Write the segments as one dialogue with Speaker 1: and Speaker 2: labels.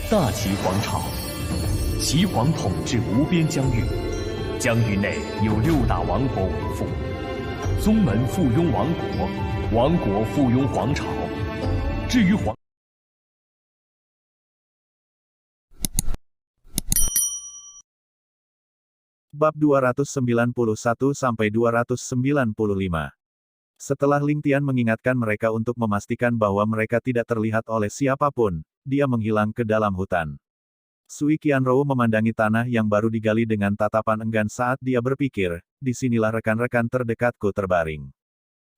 Speaker 1: 大齐皇朝，齐皇统治无边疆域，疆域内有6大王国为父，宗门附庸王国，王国附庸皇朝。至于皇。
Speaker 2: Bab 291-295. Setelah Ling Tian mengingatkan mereka untuk memastikan bahwa mereka tidak terlihat oleh siapapun, dia menghilang ke dalam hutan. Sui Qianrou memandangi tanah yang baru digali dengan tatapan enggan saat dia berpikir, disinilah rekan-rekan terdekatku terbaring.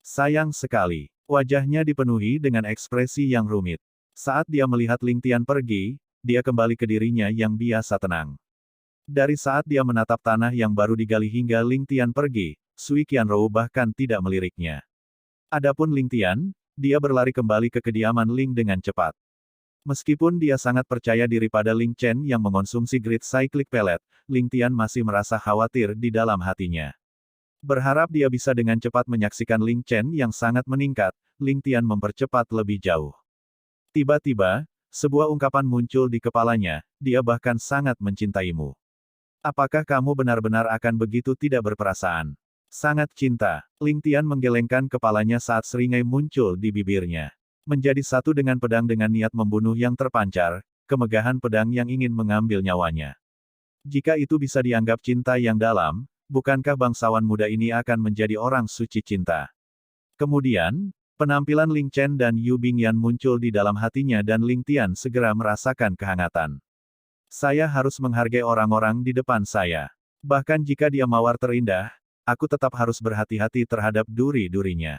Speaker 2: Sayang sekali, wajahnya dipenuhi dengan ekspresi yang rumit. Saat dia melihat Ling Tian pergi, dia kembali ke dirinya yang biasa tenang. Dari saat dia menatap tanah yang baru digali hingga Ling Tian pergi, Sui Qianrou bahkan tidak meliriknya. Adapun Ling Tian, dia berlari kembali ke kediaman Ling dengan cepat. Meskipun dia sangat percaya diri pada Ling Chen yang mengonsumsi Grid Cyclic Pellet, Ling Tian masih merasa khawatir di dalam hatinya. Berharap dia bisa dengan cepat menyaksikan Ling Chen yang sangat meningkat, Ling Tian mempercepat lebih jauh. Tiba-tiba, sebuah ungkapan muncul di kepalanya, dia bahkan sangat mencintaimu. Apakah kamu benar-benar akan begitu tidak berperasaan? Sangat cinta. Ling Tian menggelengkan kepalanya saat seringai muncul di bibirnya. Menjadi satu dengan pedang dengan niat membunuh yang terpancar, kemegahan pedang yang ingin mengambil nyawanya. Jika itu bisa dianggap cinta yang dalam, bukankah bangsawan muda ini akan menjadi orang suci cinta? Kemudian, penampilan Ling Chen dan Yu Bingyan muncul di dalam hatinya dan Ling Tian segera merasakan kehangatan. Saya harus menghargai orang-orang di depan saya. Bahkan jika dia mawar terindah, aku tetap harus berhati-hati terhadap duri-durinya.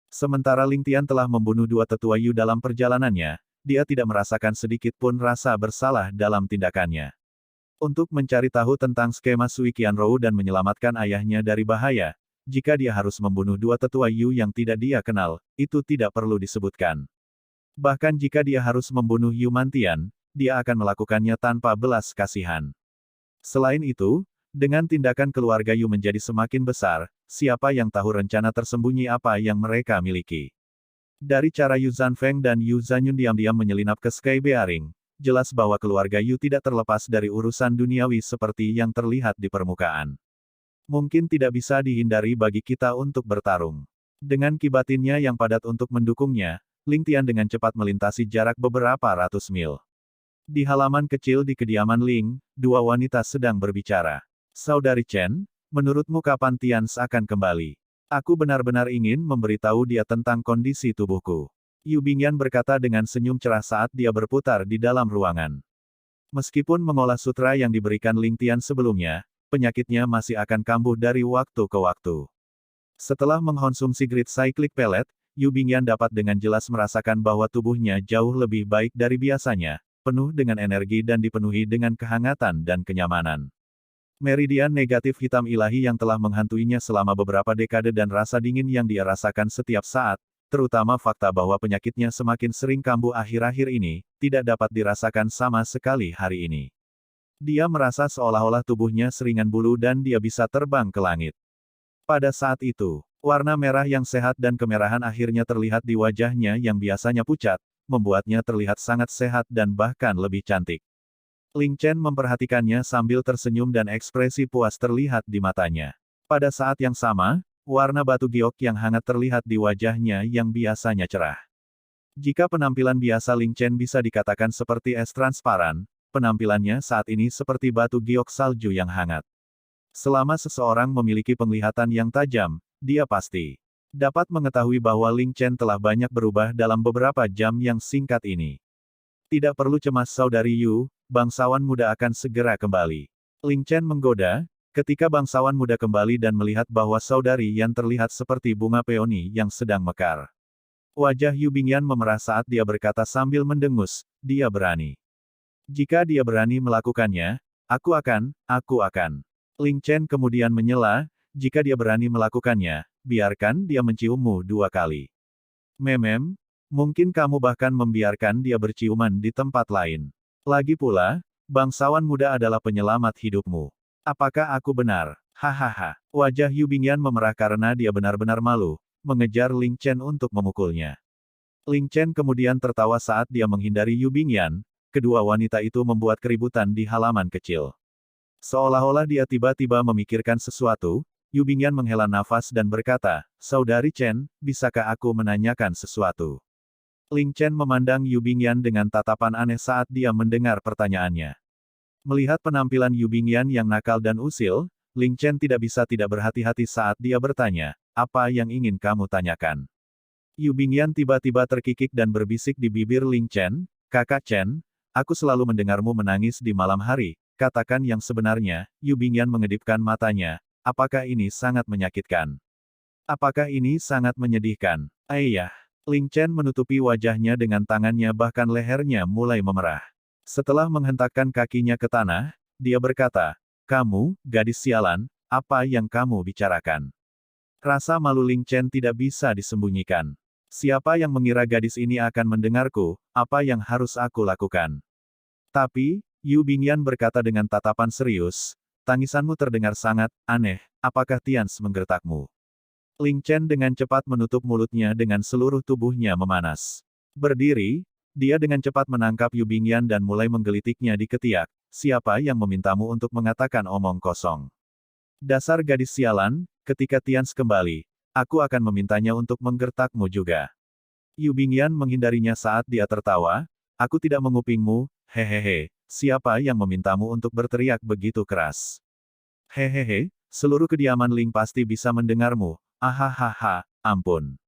Speaker 2: Sementara Ling Tian telah membunuh 2 tetua Yu dalam perjalanannya, dia tidak merasakan sedikit pun rasa bersalah dalam tindakannya. Untuk mencari tahu tentang skema Sui Qianrou dan menyelamatkan ayahnya dari bahaya, jika dia harus membunuh 2 tetua Yu yang tidak dia kenal, itu tidak perlu disebutkan. Bahkan jika dia harus membunuh Yu Mantian, dia akan melakukannya tanpa belas kasihan. Selain itu, dengan tindakan keluarga Yu menjadi semakin besar, siapa yang tahu rencana tersembunyi apa yang mereka miliki. Dari cara Yu Zanfeng dan Yu Zanyun diam-diam menyelinap ke Sky Bearing, jelas bahwa keluarga Yu tidak terlepas dari urusan duniawi seperti yang terlihat di permukaan. Mungkin tidak bisa dihindari bagi kita untuk bertarung. Dengan kibatinnya yang padat untuk mendukungnya, Ling Tian dengan cepat melintasi jarak beberapa ratus mil. Di halaman kecil di kediaman Ling, 2 wanita sedang berbicara. Saudari Chen, menurutmu kapan Tians akan kembali? Aku benar-benar ingin memberitahu dia tentang kondisi tubuhku. Yu Bingyan berkata dengan senyum cerah saat dia berputar di dalam ruangan. Meskipun mengolah sutra yang diberikan Ling Tian sebelumnya, penyakitnya masih akan kambuh dari waktu ke waktu. Setelah mengkonsumsi Grid Cyclic Pellet, Yu Bingyan dapat dengan jelas merasakan bahwa tubuhnya jauh lebih baik dari biasanya, penuh dengan energi dan dipenuhi dengan kehangatan dan kenyamanan. Meridian negatif hitam ilahi yang telah menghantuinya selama beberapa dekade dan rasa dingin yang dia rasakan setiap saat, terutama fakta bahwa penyakitnya semakin sering kambuh akhir-akhir ini, tidak dapat dirasakan sama sekali hari ini. Dia merasa seolah-olah tubuhnya seringan bulu dan dia bisa terbang ke langit. Pada saat itu, warna merah yang sehat dan kemerahan akhirnya terlihat di wajahnya yang biasanya pucat, membuatnya terlihat sangat sehat dan bahkan lebih cantik. Ling Chen memperhatikannya sambil tersenyum dan ekspresi puas terlihat di matanya. Pada saat yang sama, warna batu giok yang hangat terlihat di wajahnya yang biasanya cerah. Jika penampilan biasa Ling Chen bisa dikatakan seperti es transparan, penampilannya saat ini seperti batu giok salju yang hangat. Selama seseorang memiliki penglihatan yang tajam, dia pasti dapat mengetahui bahwa Ling Chen telah banyak berubah dalam beberapa jam yang singkat ini. Tidak perlu cemas saudari Yu, bangsawan muda akan segera kembali. Ling Chen menggoda, ketika bangsawan muda kembali dan melihat bahwa saudari Yan terlihat seperti bunga peoni yang sedang mekar. Wajah Yu Bingyan memerah saat dia berkata sambil mendengus, dia berani. Jika dia berani melakukannya, aku akan. Ling Chen kemudian menyela, jika dia berani melakukannya, biarkan dia menciummu 2 kali. Memem, mungkin kamu bahkan membiarkan dia berciuman di tempat lain. Lagi pula, bangsawan muda adalah penyelamat hidupmu. Apakah aku benar? Hahaha. Wajah Yu Bingyan memerah karena dia benar-benar malu, mengejar Ling Chen untuk memukulnya. Ling Chen kemudian tertawa saat dia menghindari Yu Bingyan, kedua wanita itu membuat keributan di halaman kecil. Seolah-olah dia tiba-tiba memikirkan sesuatu, Yu Bingyan menghela nafas dan berkata, "Saudari Chen, bisakah aku menanyakan sesuatu?" Ling Chen memandang Yu Bingyan dengan tatapan aneh saat dia mendengar pertanyaannya. Melihat penampilan Yu Bingyan yang nakal dan usil, Ling Chen tidak bisa tidak berhati-hati saat dia bertanya, "Apa yang ingin kamu tanyakan?" Yu Bingyan tiba-tiba terkikik dan berbisik di bibir Ling Chen, "Kakak Chen, aku selalu mendengarmu menangis di malam hari. Katakan yang sebenarnya." Yu Bingyan mengedipkan matanya, "Apakah ini sangat menyakitkan? Apakah ini sangat menyedihkan?" "Ayah." Ling Chen menutupi wajahnya dengan tangannya bahkan lehernya mulai memerah. Setelah menghentakkan kakinya ke tanah, dia berkata, "Kamu, gadis sialan, apa yang kamu bicarakan?" Rasa malu Ling Chen tidak bisa disembunyikan. Siapa yang mengira gadis ini akan mendengarku, apa yang harus aku lakukan? Tapi, Yu Bingyan berkata dengan tatapan serius, "Tangisanmu terdengar sangat aneh, apakah Tians menggertakmu?" Ling Chen dengan cepat menutup mulutnya dengan seluruh tubuhnya memanas. Berdiri, dia dengan cepat menangkap Yu Bingyan dan mulai menggelitiknya di ketiak. "Siapa yang memintamu untuk mengatakan omong kosong? Dasar gadis sialan, ketika Tians kembali, aku akan memintanya untuk menggertakmu juga." Yu Bingyan menghindarinya saat dia tertawa, "Aku tidak mengupingmu, hehehe, siapa yang memintamu untuk berteriak begitu keras? Hehehe, seluruh kediaman Ling pasti bisa mendengarmu, ahahaha, ampun.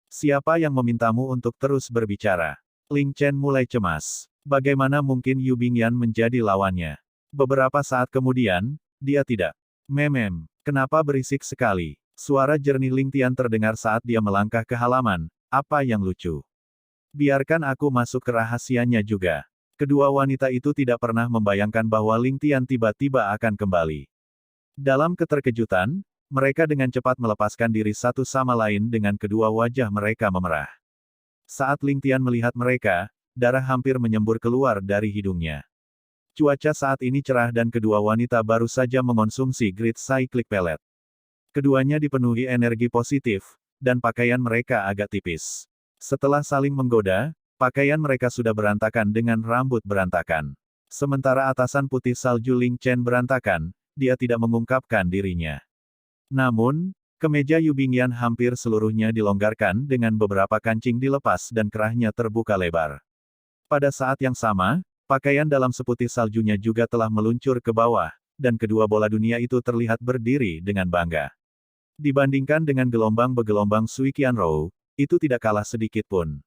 Speaker 2: Siapa yang memintamu untuk terus berbicara?" Ling Chen mulai cemas. Bagaimana mungkin Yu Bingyan menjadi lawannya? Beberapa saat kemudian, dia tidak. "Memem, kenapa berisik sekali?" Suara jernih Ling Tian terdengar saat dia melangkah ke halaman. "Apa yang lucu? Biarkan aku masuk ke rahasianya juga." Kedua wanita itu tidak pernah membayangkan bahwa Ling Tian tiba-tiba akan kembali. Dalam keterkejutan, mereka dengan cepat melepaskan diri satu sama lain dengan kedua wajah mereka memerah. Saat Ling Tian melihat mereka, darah hampir menyembur keluar dari hidungnya. Cuaca saat ini cerah dan kedua wanita baru saja mengonsumsi Great Cyclic Pellet. Keduanya dipenuhi energi positif, dan pakaian mereka agak tipis. Setelah saling menggoda, pakaian mereka sudah berantakan dengan rambut berantakan. Sementara atasan putih salju Ling Chen berantakan, dia tidak mengungkapkan dirinya. Namun, kemeja Yu Bingyan hampir seluruhnya dilonggarkan dengan beberapa kancing dilepas dan kerahnya terbuka lebar. Pada saat yang sama, pakaian dalam seputih saljunya juga telah meluncur ke bawah, dan kedua bola dunia itu terlihat berdiri dengan bangga. Dibandingkan dengan gelombang begelombang Sui Qianrou, itu tidak kalah sedikit pun.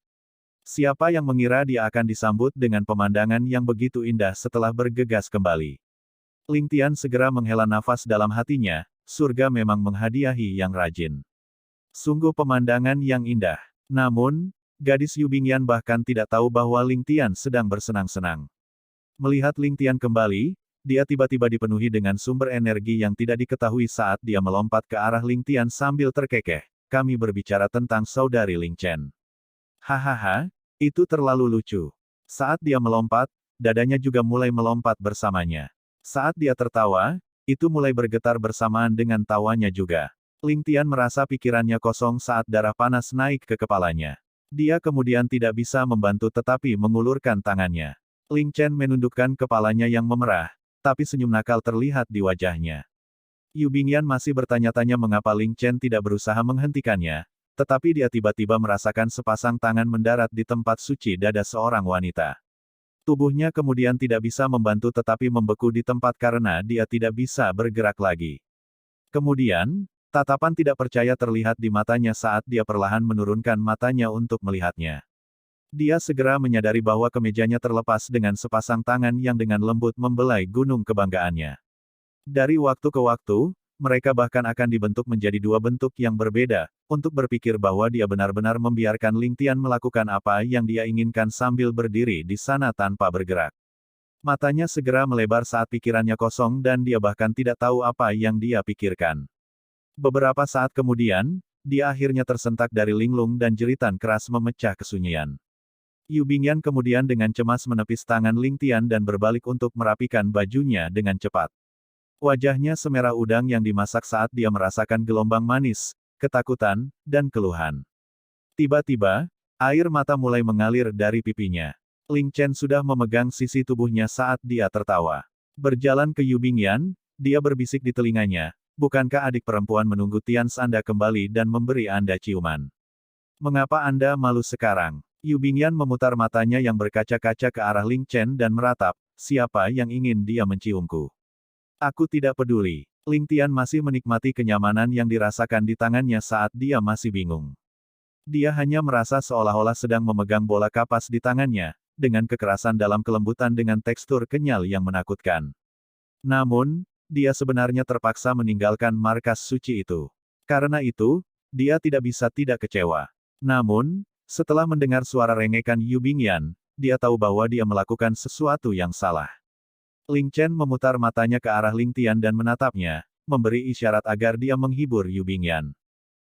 Speaker 2: Siapa yang mengira dia akan disambut dengan pemandangan yang begitu indah setelah bergegas kembali? Ling Tian segera menghela nafas dalam hatinya, surga memang menghadiahi yang rajin. Sungguh pemandangan yang indah. Namun, gadis Yu Bingyan bahkan tidak tahu bahwa Ling Tian sedang bersenang-senang. Melihat Ling Tian kembali, dia tiba-tiba dipenuhi dengan sumber energi yang tidak diketahui saat dia melompat ke arah Ling Tian sambil terkekeh. "Kami berbicara tentang saudari Ling Chen." "Hahaha, itu terlalu lucu." Saat dia melompat, dadanya juga mulai melompat bersamanya. Saat dia tertawa, itu mulai bergetar bersamaan dengan tawanya juga. Ling Tian merasa pikirannya kosong saat darah panas naik ke kepalanya. Dia kemudian tidak bisa membantu tetapi mengulurkan tangannya. Ling Chen menundukkan kepalanya yang memerah, tapi senyum nakal terlihat di wajahnya. Yu Bingyan masih bertanya-tanya mengapa Ling Chen tidak berusaha menghentikannya, tetapi dia tiba-tiba merasakan sepasang tangan mendarat di tempat suci dada seorang wanita. Tubuhnya kemudian tidak bisa membantu tetapi membeku di tempat karena dia tidak bisa bergerak lagi. Kemudian, tatapan tidak percaya terlihat di matanya saat dia perlahan menurunkan matanya untuk melihatnya. Dia segera menyadari bahwa kemejanya terlepas dengan sepasang tangan yang dengan lembut membelai gunung kebanggaannya. Dari waktu ke waktu, mereka bahkan akan dibentuk menjadi dua bentuk yang berbeda, untuk berpikir bahwa dia benar-benar membiarkan Ling Tian melakukan apa yang dia inginkan sambil berdiri di sana tanpa bergerak. Matanya segera melebar saat pikirannya kosong dan dia bahkan tidak tahu apa yang dia pikirkan. Beberapa saat kemudian, dia akhirnya tersentak dari linglung dan jeritan keras memecah kesunyian. Yu Bingyan kemudian dengan cemas menepis tangan Ling Tian dan berbalik untuk merapikan bajunya dengan cepat. Wajahnya semerah udang yang dimasak saat dia merasakan gelombang manis, ketakutan, dan keluhan. Tiba-tiba, air mata mulai mengalir dari pipinya. Ling Chen sudah memegang sisi tubuhnya saat dia tertawa. Berjalan ke Yu Bingyan, dia berbisik di telinganya, bukankah adik perempuan menunggu Tians Anda kembali dan memberi Anda ciuman? Mengapa Anda malu sekarang? Yu Bingyan memutar matanya yang berkaca-kaca ke arah Ling Chen dan meratap, siapa yang ingin dia menciumku? Aku tidak peduli. Ling Tian masih menikmati kenyamanan yang dirasakan di tangannya saat dia masih bingung. Dia hanya merasa seolah-olah sedang memegang bola kapas di tangannya, dengan kekerasan dalam kelembutan dengan tekstur kenyal yang menakutkan. Namun, dia sebenarnya terpaksa meninggalkan markas suci itu. Karena itu, dia tidak bisa tidak kecewa. Namun, setelah mendengar suara rengekan Yu Bingyan, dia tahu bahwa dia melakukan sesuatu yang salah. Ling Chen memutar matanya ke arah Ling Tian dan menatapnya, memberi isyarat agar dia menghibur Yu Bingyan.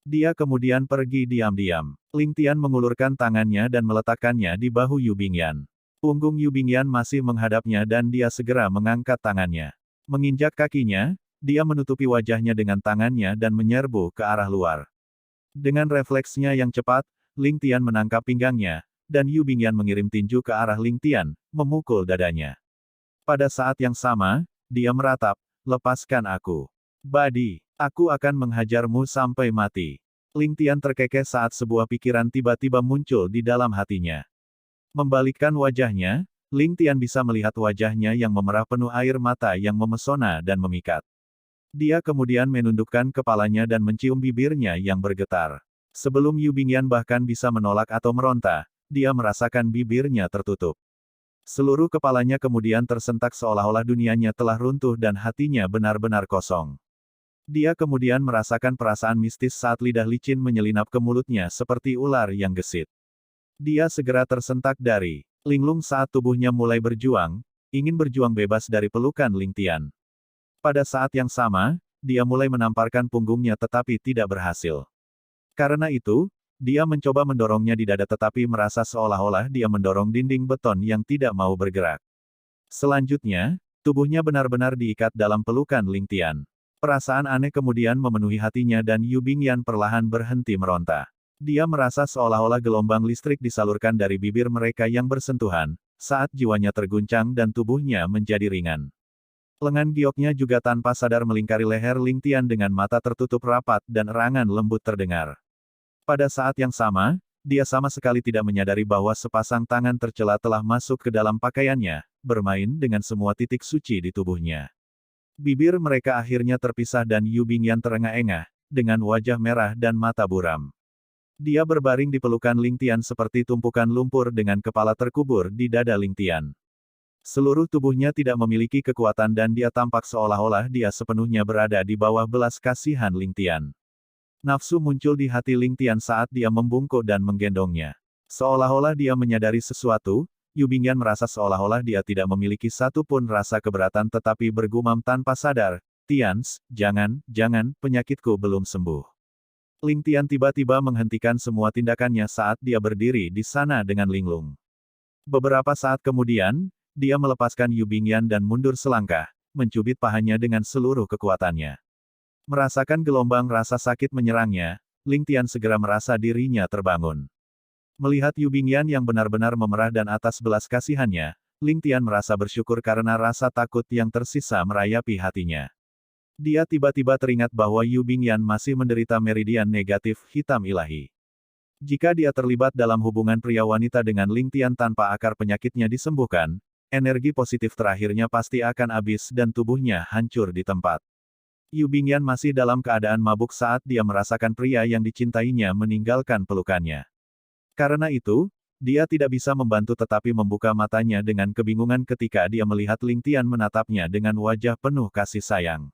Speaker 2: Dia kemudian pergi diam-diam. Ling Tian mengulurkan tangannya dan meletakkannya di bahu Yu Bingyan. Punggung Yu Bingyan masih menghadapnya dan dia segera mengangkat tangannya. Menginjak kakinya, dia menutupi wajahnya dengan tangannya dan menyerbu ke arah luar. Dengan refleksnya yang cepat, Ling Tian menangkap pinggangnya, dan Yu Bingyan mengirim tinju ke arah Ling Tian, memukul dadanya. Pada saat yang sama, dia meratap, lepaskan aku. Badi, aku akan menghajarmu sampai mati. Ling Tian terkekeh saat sebuah pikiran tiba-tiba muncul di dalam hatinya. Membalikkan wajahnya, Ling Tian bisa melihat wajahnya yang memerah penuh air mata yang memesona dan memikat. Dia kemudian menundukkan kepalanya dan mencium bibirnya yang bergetar. Sebelum Yu Bingyan bahkan bisa menolak atau meronta, dia merasakan bibirnya tertutup. Seluruh kepalanya kemudian tersentak seolah-olah dunianya telah runtuh dan hatinya benar-benar kosong. Dia kemudian merasakan perasaan mistis saat lidah licin menyelinap ke mulutnya seperti ular yang gesit. Dia segera tersentak dari linglung saat tubuhnya mulai berjuang, ingin berjuang bebas dari pelukan Ling Tian. Pada saat yang sama, dia mulai menamparkan punggungnya tetapi tidak berhasil. Karena itu, dia mencoba mendorongnya di dada tetapi merasa seolah-olah dia mendorong dinding beton yang tidak mau bergerak. Selanjutnya, tubuhnya benar-benar diikat dalam pelukan Ling Tian. Perasaan aneh kemudian memenuhi hatinya dan Yu Bingyan perlahan berhenti meronta. Dia merasa seolah-olah gelombang listrik disalurkan dari bibir mereka yang bersentuhan, saat jiwanya terguncang dan tubuhnya menjadi ringan. Lengan gioknya juga tanpa sadar melingkari leher Ling Tian dengan mata tertutup rapat dan erangan lembut terdengar. Pada saat yang sama, dia sama sekali tidak menyadari bahwa sepasang tangan tercela telah masuk ke dalam pakaiannya, bermain dengan semua titik suci di tubuhnya. Bibir mereka akhirnya terpisah dan Yu Bingyan terengah-engah, dengan wajah merah dan mata buram. Dia berbaring di pelukan Ling Tian seperti tumpukan lumpur dengan kepala terkubur di dada Ling Tian. Seluruh tubuhnya tidak memiliki kekuatan dan dia tampak seolah-olah dia sepenuhnya berada di bawah belas kasihan Ling Tian. Nafsu muncul di hati Ling Tian saat dia membungkuk dan menggendongnya. Seolah-olah dia menyadari sesuatu, Yu Bingyan merasa seolah-olah dia tidak memiliki satu pun rasa keberatan tetapi bergumam tanpa sadar, Tians, jangan, penyakitku belum sembuh. Ling Tian tiba-tiba menghentikan semua tindakannya saat dia berdiri di sana dengan linglung. Beberapa saat kemudian, dia melepaskan Yu Bingyan dan mundur selangkah, mencubit pahanya dengan seluruh kekuatannya. Merasakan gelombang rasa sakit menyerangnya, Ling Tian segera merasa dirinya terbangun. Melihat Yu Bingyan yang benar-benar memerah dan atas belas kasihannya, Ling Tian merasa bersyukur karena rasa takut yang tersisa merayapi hatinya. Dia tiba-tiba teringat bahwa Yu Bingyan masih menderita meridian negatif hitam ilahi. Jika dia terlibat dalam hubungan pria-wanita dengan Ling Tian tanpa akar penyakitnya disembuhkan, energi positif terakhirnya pasti akan habis dan tubuhnya hancur di tempat. Yu Bingyan masih dalam keadaan mabuk saat dia merasakan pria yang dicintainya meninggalkan pelukannya. Karena itu, dia tidak bisa membantu tetapi membuka matanya dengan kebingungan ketika dia melihat Ling Tian menatapnya dengan wajah penuh kasih sayang.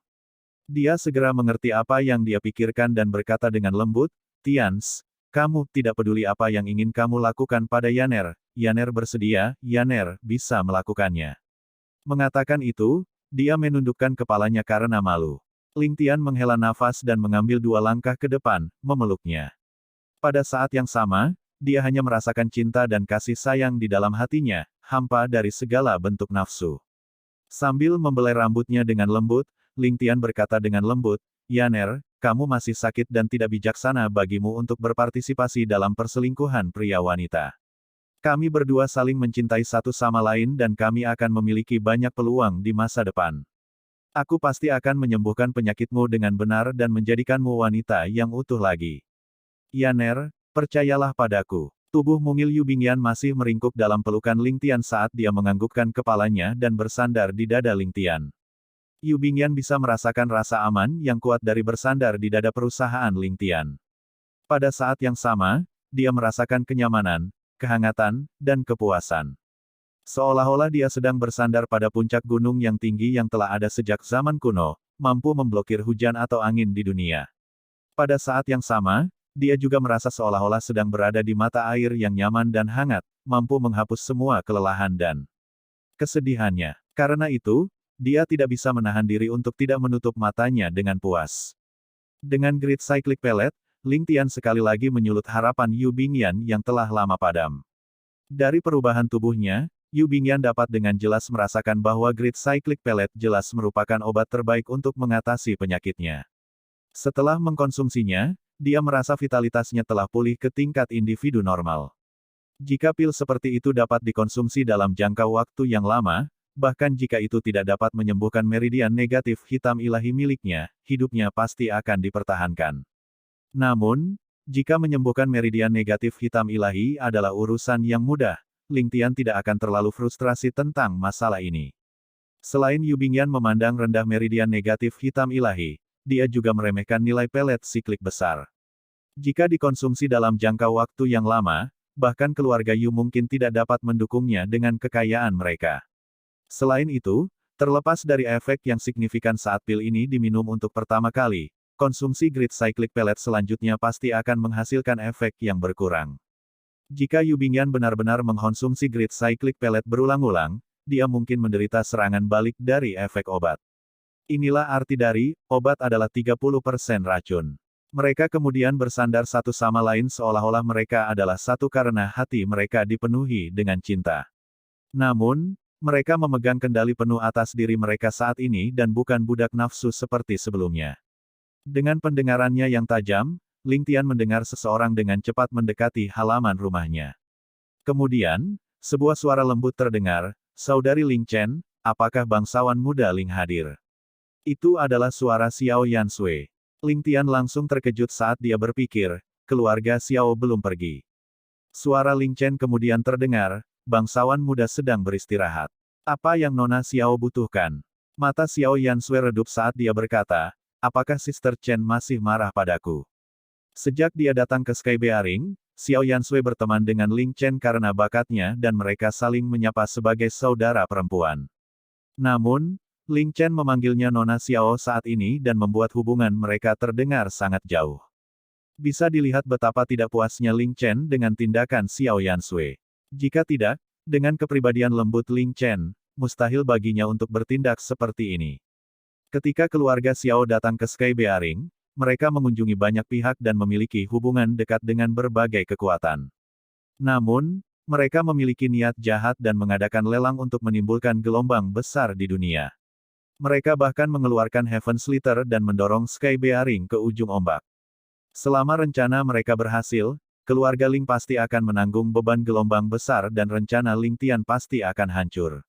Speaker 2: Dia segera mengerti apa yang dia pikirkan dan berkata dengan lembut, Tians, kamu tidak peduli apa yang ingin kamu lakukan pada Yaner, Yaner bersedia, Yaner bisa melakukannya. Mengatakan itu, dia menundukkan kepalanya karena malu. Ling Tian menghela nafas dan mengambil 2 langkah ke depan, memeluknya. Pada saat yang sama, dia hanya merasakan cinta dan kasih sayang di dalam hatinya, hampa dari segala bentuk nafsu. Sambil membelai rambutnya dengan lembut, Ling Tian berkata dengan lembut, Yaner, kamu masih sakit dan tidak bijaksana bagimu untuk berpartisipasi dalam perselingkuhan pria wanita. Kami berdua saling mencintai satu sama lain dan kami akan memiliki banyak peluang di masa depan. Aku pasti akan menyembuhkan penyakitmu dengan benar dan menjadikanmu wanita yang utuh lagi. Yaner, percayalah padaku. Tubuh mungil Yu Bingyan masih meringkuk dalam pelukan Ling Tian saat dia menganggukkan kepalanya dan bersandar di dada Ling Tian. Yu Bingyan bisa merasakan rasa aman yang kuat dari bersandar di dada perusahaan Ling Tian. Pada saat yang sama, dia merasakan kenyamanan, kehangatan, dan kepuasan. Seolah-olah dia sedang bersandar pada puncak gunung yang tinggi yang telah ada sejak zaman kuno, mampu memblokir hujan atau angin di dunia. Pada saat yang sama, dia juga merasa seolah-olah sedang berada di mata air yang nyaman dan hangat, mampu menghapus semua kelelahan dan kesedihannya. Karena itu, dia tidak bisa menahan diri untuk tidak menutup matanya dengan puas. Dengan Great Cyclic Pellet, Ling Tian sekali lagi menyulut harapan Yu Bingyan yang telah lama padam. Dari perubahan tubuhnya, Yu Bingyan dapat dengan jelas merasakan bahwa Great Cyclic Pellet jelas merupakan obat terbaik untuk mengatasi penyakitnya. Setelah mengkonsumsinya, dia merasa vitalitasnya telah pulih ke tingkat individu normal. Jika pil seperti itu dapat dikonsumsi dalam jangka waktu yang lama, bahkan jika itu tidak dapat menyembuhkan meridian negatif hitam ilahi miliknya, hidupnya pasti akan dipertahankan. Namun, jika menyembuhkan meridian negatif hitam ilahi adalah urusan yang mudah, Ling Tian tidak akan terlalu frustrasi tentang masalah ini. Selain Yu Bingyan memandang rendah meridian negatif hitam ilahi, dia juga meremehkan nilai pelet siklik besar. Jika dikonsumsi dalam jangka waktu yang lama, bahkan keluarga Yu mungkin tidak dapat mendukungnya dengan kekayaan mereka. Selain itu, terlepas dari efek yang signifikan saat pil ini diminum untuk pertama kali, konsumsi Great Cyclic Pellet selanjutnya pasti akan menghasilkan efek yang berkurang. Jika Yu Bingyan benar-benar mengkonsumsi Great Cyclic Pellet berulang-ulang, dia mungkin menderita serangan balik dari efek obat. Inilah arti dari, obat adalah 30% racun. Mereka kemudian bersandar satu sama lain seolah-olah mereka adalah satu karena hati mereka dipenuhi dengan cinta. Namun, mereka memegang kendali penuh atas diri mereka saat ini dan bukan budak nafsu seperti sebelumnya. Dengan pendengarannya yang tajam, Ling Tian mendengar seseorang dengan cepat mendekati halaman rumahnya. Kemudian, sebuah suara lembut terdengar, "Saudari Ling Chen, apakah bangsawan muda Ling hadir?" Itu adalah suara Xiao Yansui. Ling Tian langsung terkejut saat dia berpikir, keluarga Xiao belum pergi. Suara Ling Chen kemudian terdengar, "Bangsawan muda sedang beristirahat. Apa yang Nona Xiao butuhkan?" Mata Xiao Yansui redup saat dia berkata, "Apakah Sister Chen masih marah padaku?" Sejak dia datang ke Sky Bearing, Xiao Yansui berteman dengan Ling Chen karena bakatnya dan mereka saling menyapa sebagai saudara perempuan. Namun, Ling Chen memanggilnya Nona Xiao saat ini dan membuat hubungan mereka terdengar sangat jauh. Bisa dilihat betapa tidak puasnya Ling Chen dengan tindakan Xiao Yansui. Jika tidak, dengan kepribadian lembut Ling Chen, mustahil baginya untuk bertindak seperti ini. Ketika keluarga Xiao datang ke Sky Bearing, mereka mengunjungi banyak pihak dan memiliki hubungan dekat dengan berbagai kekuatan. Namun, mereka memiliki niat jahat dan mengadakan lelang untuk menimbulkan gelombang besar di dunia. Mereka bahkan mengeluarkan Heaven Slither dan mendorong Sky Bearing ke ujung ombak. Selama rencana mereka berhasil, keluarga Ling pasti akan menanggung beban gelombang besar dan rencana Ling Tian pasti akan hancur.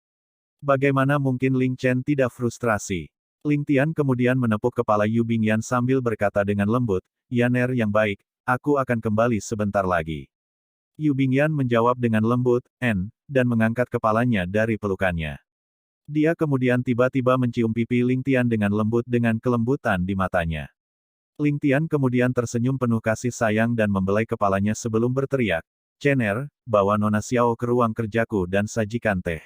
Speaker 2: Bagaimana mungkin Ling Chen tidak frustrasi? Ling Tian kemudian menepuk kepala Yu Bingyan sambil berkata dengan lembut, "Yaner yang baik, aku akan kembali sebentar lagi." Yu Bingyan menjawab dengan lembut, dan mengangkat kepalanya dari pelukannya. Dia kemudian tiba-tiba mencium pipi Ling Tian dengan lembut dengan kelembutan di matanya. Ling Tian kemudian tersenyum penuh kasih sayang dan membelai kepalanya sebelum berteriak, "Chener, bawa Nona Xiao ke ruang kerjaku dan sajikan teh."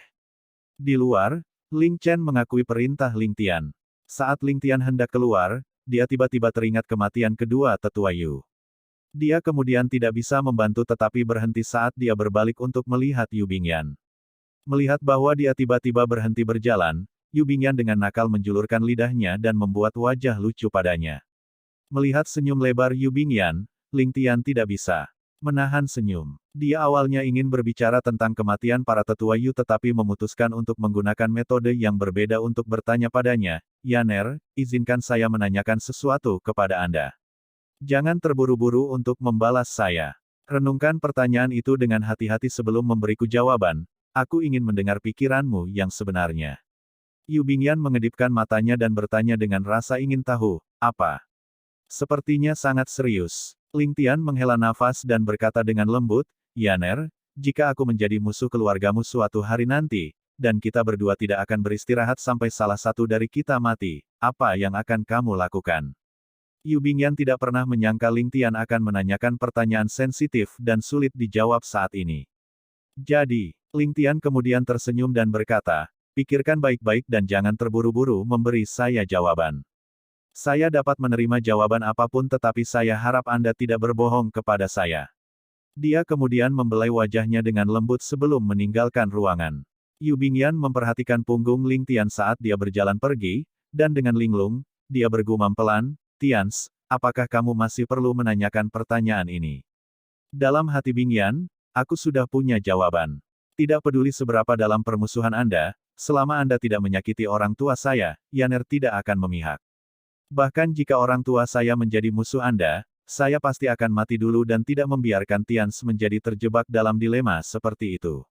Speaker 2: Di luar, Ling Chen mengakui perintah Ling Tian. Saat Ling Tian hendak keluar, dia tiba-tiba teringat kematian kedua tetua Yu. Dia kemudian tidak bisa membantu tetapi berhenti saat dia berbalik untuk melihat Yu Bingyan. Melihat bahwa dia tiba-tiba berhenti berjalan, Yu Bingyan dengan nakal menjulurkan lidahnya dan membuat wajah lucu padanya. Melihat senyum lebar Yu Bingyan, Ling Tian tidak bisa menahan senyum. Dia awalnya ingin berbicara tentang kematian para tetua Yu tetapi memutuskan untuk menggunakan metode yang berbeda untuk bertanya padanya, "Yaner, izinkan saya menanyakan sesuatu kepada Anda. Jangan terburu-buru untuk membalas saya." Renungkan pertanyaan itu dengan hati-hati sebelum memberiku jawaban. Aku ingin mendengar pikiranmu yang sebenarnya. Yu Bingyan mengedipkan matanya dan bertanya dengan rasa ingin tahu, apa? Sepertinya sangat serius. Ling Tian menghela nafas dan berkata dengan lembut, Yaner, jika aku menjadi musuh keluargamu suatu hari nanti, dan kita berdua tidak akan beristirahat sampai salah satu dari kita mati, apa yang akan kamu lakukan? Yu Bingyan tidak pernah menyangka Ling Tian akan menanyakan pertanyaan sensitif dan sulit dijawab saat ini. Jadi, Ling Tian kemudian tersenyum dan berkata, pikirkan baik-baik dan jangan terburu-buru memberi saya jawaban. Saya dapat menerima jawaban apapun tetapi saya harap Anda tidak berbohong kepada saya. Dia kemudian membelai wajahnya dengan lembut sebelum meninggalkan ruangan. Yu Bingyan memperhatikan punggung Ling Tian saat dia berjalan pergi, dan dengan linglung, dia bergumam pelan, Tians, apakah kamu masih perlu menanyakan pertanyaan ini? Dalam hati Bingyan, aku sudah punya jawaban. Tidak peduli seberapa dalam permusuhan Anda, selama Anda tidak menyakiti orang tua saya, Yaner tidak akan memihak. Bahkan jika orang tua saya menjadi musuh Anda, saya pasti akan mati dulu dan tidak membiarkan Tians menjadi terjebak dalam dilema seperti itu.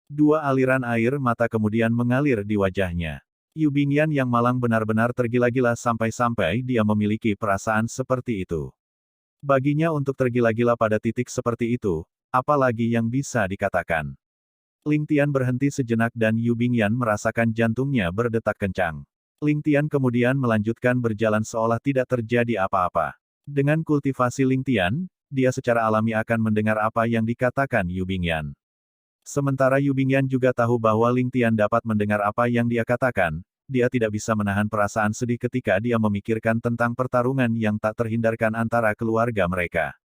Speaker 2: Dua aliran air mata kemudian mengalir di wajahnya. Yu Bingyan yang malang benar-benar tergila-gila sampai-sampai dia memiliki perasaan seperti itu. Baginya untuk tergila-gila pada titik seperti itu, apalagi yang bisa dikatakan. Ling Tian berhenti sejenak dan Yu Bingyan merasakan jantungnya berdetak kencang. Ling Tian kemudian melanjutkan berjalan seolah tidak terjadi apa-apa. Dengan kultivasi Ling Tian, dia secara alami akan mendengar apa yang dikatakan Yu Bingyan. Sementara Yu Bingyan juga tahu bahwa Ling Tian dapat mendengar apa yang dia katakan, dia tidak bisa menahan perasaan sedih ketika dia memikirkan tentang pertarungan yang tak terhindarkan antara keluarga mereka.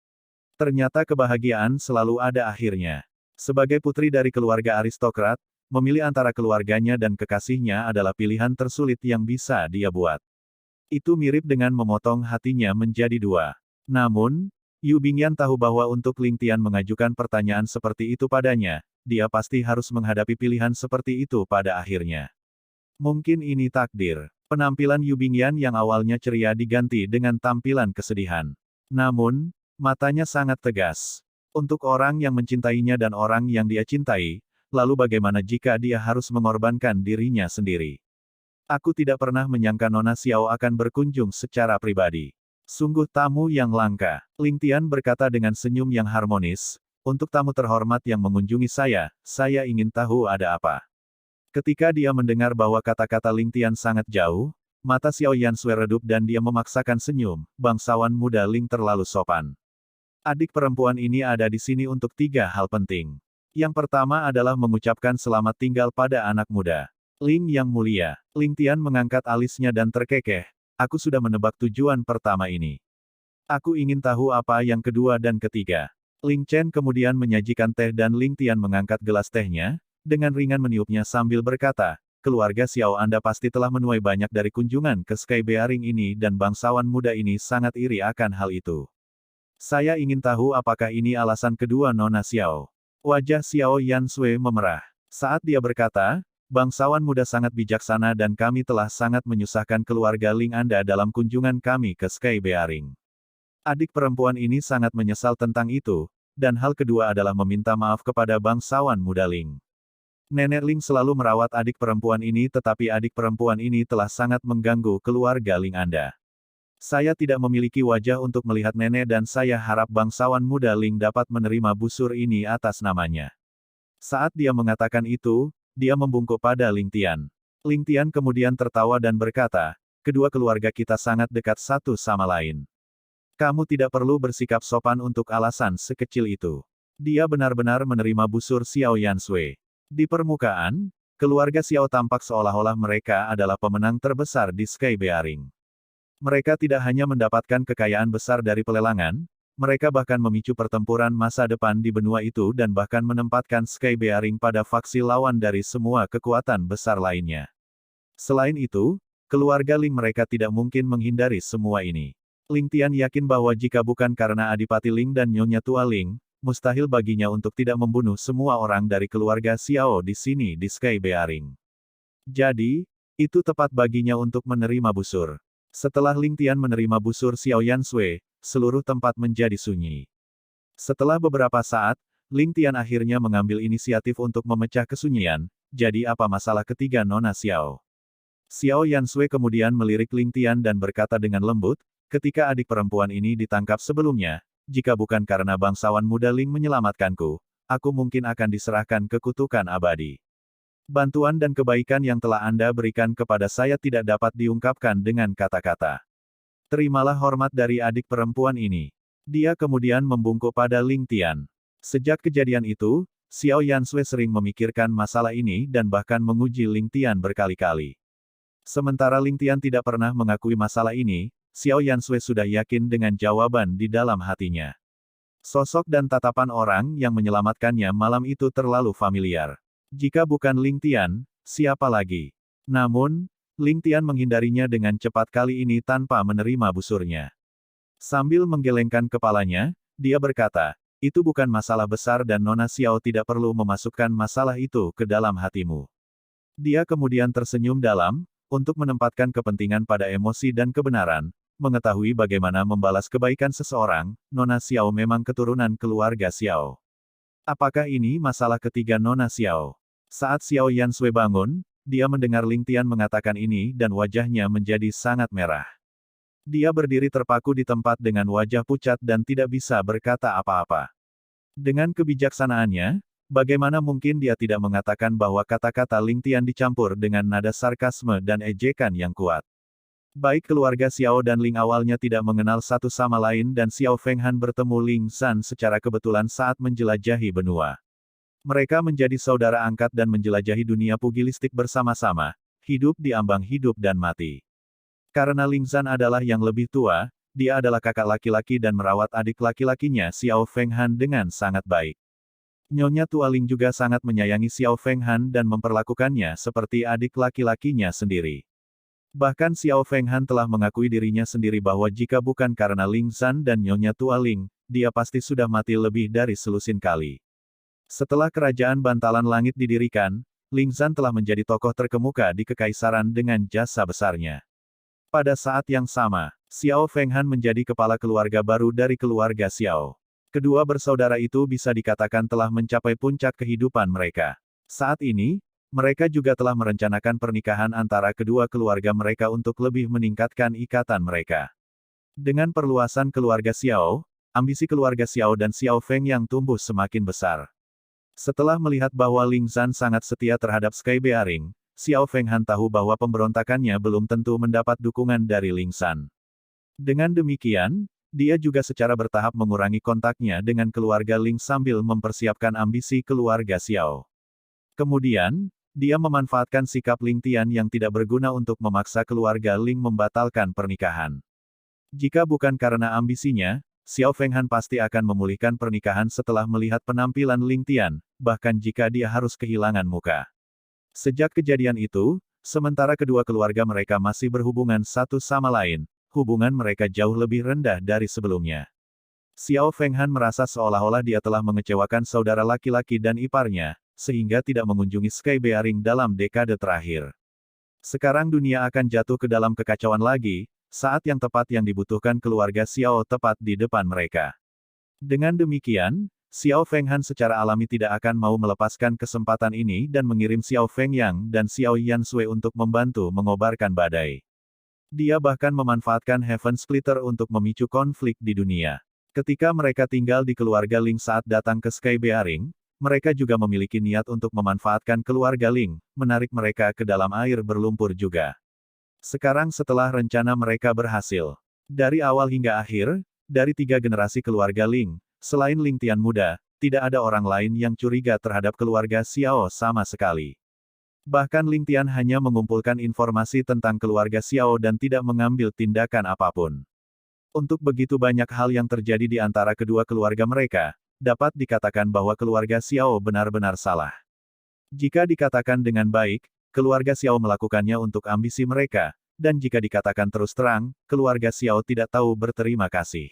Speaker 2: Ternyata kebahagiaan selalu ada akhirnya. Sebagai putri dari keluarga aristokrat, memilih antara keluarganya dan kekasihnya adalah pilihan tersulit yang bisa dia buat. Itu mirip dengan memotong hatinya menjadi dua. Namun, Yu Bingyan tahu bahwa untuk Ling Tian mengajukan pertanyaan seperti itu padanya, dia pasti harus menghadapi pilihan seperti itu pada akhirnya. Mungkin ini takdir. Penampilan Yu Bingyan yang awalnya ceria diganti dengan tampilan kesedihan. Namun, matanya sangat tegas. Untuk orang yang mencintainya dan orang yang dia cintai, lalu bagaimana jika dia harus mengorbankan dirinya sendiri? Aku tidak pernah menyangka Nona Xiao akan berkunjung secara pribadi. Sungguh tamu yang langka. Ling Tian berkata dengan senyum yang harmonis, untuk tamu terhormat yang mengunjungi saya ingin tahu ada apa. Ketika dia mendengar bahwa kata-kata Ling Tian sangat jauh, mata Xiao Yansui redup dan dia memaksakan senyum, bangsawan muda Ling terlalu sopan. Adik perempuan ini ada di sini untuk 3 hal penting. Yang pertama adalah mengucapkan selamat tinggal pada anak muda. Ling yang mulia. Ling Tian mengangkat alisnya dan terkekeh, aku sudah menebak tujuan pertama ini. Aku ingin tahu apa yang kedua dan ketiga. Ling Chen kemudian menyajikan teh dan Ling Tian mengangkat gelas tehnya, dengan ringan meniupnya sambil berkata, keluarga Xiao Anda pasti telah menuai banyak dari kunjungan ke Sky Bearing ini dan bangsawan muda ini sangat iri akan hal itu. Saya ingin tahu apakah ini alasan kedua Nona Xiao. Wajah Xiao Yansui memerah. Saat dia berkata, bangsawan muda sangat bijaksana dan kami telah sangat menyusahkan keluarga Ling Anda dalam kunjungan kami ke Sky Bearing. Adik perempuan ini sangat menyesal tentang itu, dan hal kedua adalah meminta maaf kepada bangsawan muda Ling. Nenek Ling selalu merawat adik perempuan ini tetapi adik perempuan ini telah sangat mengganggu keluarga Ling Anda. Saya tidak memiliki wajah untuk melihat nenek dan saya harap bangsawan muda Ling dapat menerima busur ini atas namanya. Saat dia mengatakan itu, dia membungkuk pada Ling Tian. Ling Tian kemudian tertawa dan berkata, kedua keluarga kita sangat dekat satu sama lain. Kamu tidak perlu bersikap sopan untuk alasan sekecil itu. Dia benar-benar menerima busur Xiao Yansui. Di permukaan, keluarga Xiao tampak seolah-olah mereka adalah pemenang terbesar di Sky Bearing. Mereka tidak hanya mendapatkan kekayaan besar dari pelelangan, mereka bahkan memicu pertempuran masa depan di benua itu dan bahkan menempatkan Sky Bearing pada faksi lawan dari semua kekuatan besar lainnya. Selain itu, keluarga Ling mereka tidak mungkin menghindari semua ini. Ling Tian yakin bahwa jika bukan karena Adipati Ling dan Nyonya Tua Ling, mustahil baginya untuk tidak membunuh semua orang dari keluarga Xiao di sini di Sky Bearing. Jadi, itu tepat baginya untuk menerima busur. Setelah Ling Tian menerima busur Xiao Yansui, seluruh tempat menjadi sunyi. Setelah beberapa saat, Ling Tian akhirnya mengambil inisiatif untuk memecah kesunyian. Jadi apa masalah ketiga Nona Xiao? Xiao Yansui kemudian melirik Ling Tian dan berkata dengan lembut, ketika adik perempuan ini ditangkap sebelumnya, jika bukan karena bangsawan muda Ling menyelamatkanku, aku mungkin akan diserahkan ke kutukan abadi. Bantuan dan kebaikan yang telah Anda berikan kepada saya tidak dapat diungkapkan dengan kata-kata. Terimalah hormat dari adik perempuan ini. Dia kemudian membungkuk pada Ling Tian. Sejak kejadian itu, Xiao Yansui sering memikirkan masalah ini dan bahkan menguji Ling Tian berkali-kali. Sementara Ling Tian tidak pernah mengakui masalah ini, Xiao Yansui sudah yakin dengan jawaban di dalam hatinya. Sosok dan tatapan orang yang menyelamatkannya malam itu terlalu familiar. Jika bukan Ling Tian, siapa lagi? Namun, Ling Tian menghindarinya dengan cepat kali ini tanpa menerima busurnya. Sambil menggelengkan kepalanya, dia berkata, itu bukan masalah besar dan Nona Xiao tidak perlu memasukkan masalah itu ke dalam hatimu. Dia kemudian tersenyum dalam, untuk menempatkan kepentingan pada emosi dan kebenaran, mengetahui bagaimana membalas kebaikan seseorang, Nona Xiao memang keturunan keluarga Xiao. Apakah ini masalah ketiga Nona Xiao? Saat Xiao Yansui bangun, dia mendengar Ling Tian mengatakan ini dan wajahnya menjadi sangat merah. Dia berdiri terpaku di tempat dengan wajah pucat dan tidak bisa berkata apa-apa. Dengan kebijaksanaannya, bagaimana mungkin dia tidak mengatakan bahwa kata-kata Ling Tian dicampur dengan nada sarkasme dan ejekan yang kuat. Baik keluarga Xiao dan Ling awalnya tidak mengenal satu sama lain dan Xiao Fenghan bertemu Ling San secara kebetulan saat menjelajahi benua. Mereka menjadi saudara angkat dan menjelajahi dunia pugilistik bersama-sama, hidup di ambang hidup dan mati. Karena Ling San adalah yang lebih tua, dia adalah kakak laki-laki dan merawat adik laki-lakinya Xiao Fenghan dengan sangat baik. Nyonya tua Ling juga sangat menyayangi Xiao Fenghan dan memperlakukannya seperti adik laki-lakinya sendiri. Bahkan Xiao Fenghan telah mengakui dirinya sendiri bahwa jika bukan karena Ling San dan Nyonya tua Ling, dia pasti sudah mati lebih dari selusin kali. Setelah kerajaan Bantalan Langit didirikan, Ling San telah menjadi tokoh terkemuka di kekaisaran dengan jasa besarnya. Pada saat yang sama, Xiao Fenghan menjadi kepala keluarga baru dari keluarga Xiao. Kedua bersaudara itu bisa dikatakan telah mencapai puncak kehidupan mereka. Saat ini, mereka juga telah merencanakan pernikahan antara kedua keluarga mereka untuk lebih meningkatkan ikatan mereka. Dengan perluasan keluarga Xiao, ambisi keluarga Xiao dan Xiao Feng yang tumbuh semakin besar. Setelah melihat bahwa Ling San sangat setia terhadap Sky Bearing, Xiao Fenghan tahu bahwa pemberontakannya belum tentu mendapat dukungan dari Ling San. Dengan demikian, dia juga secara bertahap mengurangi kontaknya dengan keluarga Ling sambil mempersiapkan ambisi keluarga Xiao. Kemudian, dia memanfaatkan sikap Ling Tian yang tidak berguna untuk memaksa keluarga Ling membatalkan pernikahan. Jika bukan karena ambisinya, Xiao Fenghan pasti akan memulihkan pernikahan setelah melihat penampilan Ling Tian, bahkan jika dia harus kehilangan muka. Sejak kejadian itu, sementara kedua keluarga mereka masih berhubungan satu sama lain, hubungan mereka jauh lebih rendah dari sebelumnya. Xiao Fenghan merasa seolah-olah dia telah mengecewakan saudara laki-laki dan iparnya, sehingga tidak mengunjungi Sky Bearing dalam dekade terakhir. Sekarang dunia akan jatuh ke dalam kekacauan lagi, saat yang tepat yang dibutuhkan keluarga Xiao tepat di depan mereka. Dengan demikian, Xiao Fenghan secara alami tidak akan mau melepaskan kesempatan ini dan mengirim Xiao Fengyang dan Xiao Yansui untuk membantu mengobarkan badai. Dia bahkan memanfaatkan Heaven Splitter untuk memicu konflik di dunia. Ketika mereka tinggal di keluarga Ling saat datang ke Sky Bearing, mereka juga memiliki niat untuk memanfaatkan keluarga Ling, menarik mereka ke dalam air berlumpur juga. Sekarang setelah rencana mereka berhasil, dari awal hingga akhir, dari 3 generasi keluarga Ling, selain Ling Tian muda, tidak ada orang lain yang curiga terhadap keluarga Xiao sama sekali. Bahkan Ling Tian hanya mengumpulkan informasi tentang keluarga Xiao dan tidak mengambil tindakan apapun. Untuk begitu banyak hal yang terjadi di antara kedua keluarga mereka, dapat dikatakan bahwa keluarga Xiao benar-benar salah. Jika dikatakan dengan baik, keluarga Xiao melakukannya untuk ambisi mereka, dan jika dikatakan terus terang, keluarga Xiao tidak tahu berterima kasih.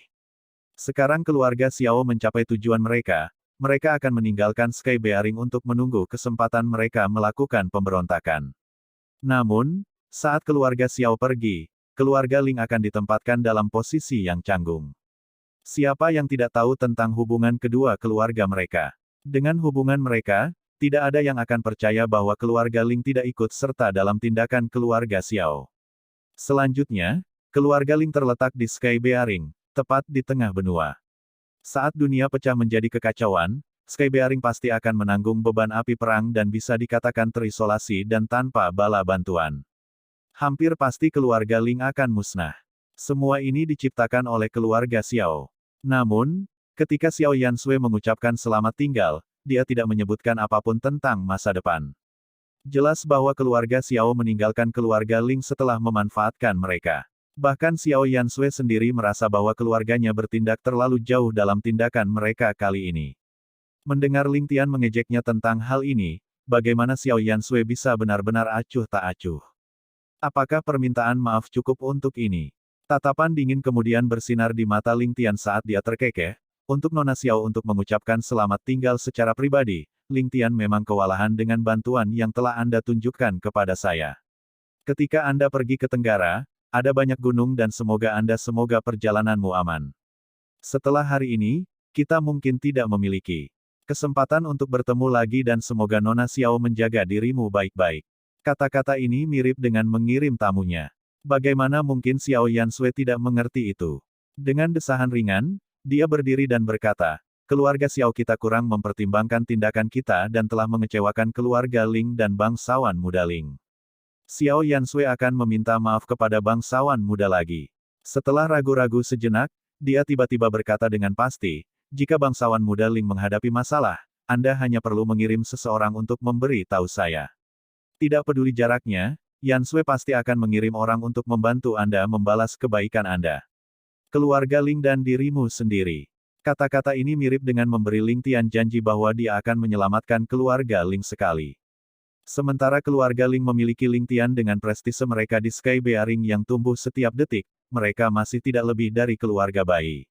Speaker 2: Sekarang keluarga Xiao mencapai tujuan mereka, mereka akan meninggalkan Sky Bearing untuk menunggu kesempatan mereka melakukan pemberontakan. Namun, saat keluarga Xiao pergi, keluarga Ling akan ditempatkan dalam posisi yang canggung. Siapa yang tidak tahu tentang hubungan kedua keluarga mereka? Dengan hubungan mereka, tidak ada yang akan percaya bahwa keluarga Ling tidak ikut serta dalam tindakan keluarga Xiao. Selanjutnya, keluarga Ling terletak di Sky Bearing, tepat di tengah benua. Saat dunia pecah menjadi kekacauan, Sky Bearing pasti akan menanggung beban api perang dan bisa dikatakan terisolasi dan tanpa bala bantuan. Hampir pasti keluarga Ling akan musnah. Semua ini diciptakan oleh keluarga Xiao. Namun, ketika Xiao Yansui mengucapkan selamat tinggal, dia tidak menyebutkan apapun tentang masa depan. Jelas bahwa keluarga Xiao meninggalkan keluarga Ling setelah memanfaatkan mereka. Bahkan Xiao Yansui sendiri merasa bahwa keluarganya bertindak terlalu jauh dalam tindakan mereka kali ini. Mendengar Ling Tian mengejeknya tentang hal ini, bagaimana Xiao Yansui bisa benar-benar acuh tak acuh? Apakah permintaan maaf cukup untuk ini? Tatapan dingin kemudian bersinar di mata Ling Tian saat dia terkekeh. Untuk Nona Xiao untuk mengucapkan selamat tinggal secara pribadi, Ling Tian memang kewalahan dengan bantuan yang telah Anda tunjukkan kepada saya. Ketika Anda pergi ke Tenggara, ada banyak gunung dan semoga perjalananmu aman. Setelah hari ini, kita mungkin tidak memiliki kesempatan untuk bertemu lagi dan semoga Nona Xiao menjaga dirimu baik-baik. Kata-kata ini mirip dengan mengirim tamunya. Bagaimana mungkin Xiao Yansui tidak mengerti itu? Dengan desahan ringan, dia berdiri dan berkata, keluarga Xiao kita kurang mempertimbangkan tindakan kita dan telah mengecewakan keluarga Ling dan bangsawan muda Ling. Xiao Yansui akan meminta maaf kepada bangsawan muda lagi. Setelah ragu-ragu sejenak, dia tiba-tiba berkata dengan pasti, jika bangsawan muda Ling menghadapi masalah, Anda hanya perlu mengirim seseorang untuk memberi tahu saya. Tidak peduli jaraknya, Yansui pasti akan mengirim orang untuk membantu Anda membalas kebaikan Anda. Keluarga Ling dan dirimu sendiri. Kata-kata ini mirip dengan memberi Ling Tian janji bahwa dia akan menyelamatkan keluarga Ling sekali. Sementara keluarga Ling memiliki Ling Tian dengan prestise mereka di Sky Bearing yang tumbuh setiap detik, mereka masih tidak lebih dari keluarga bayi.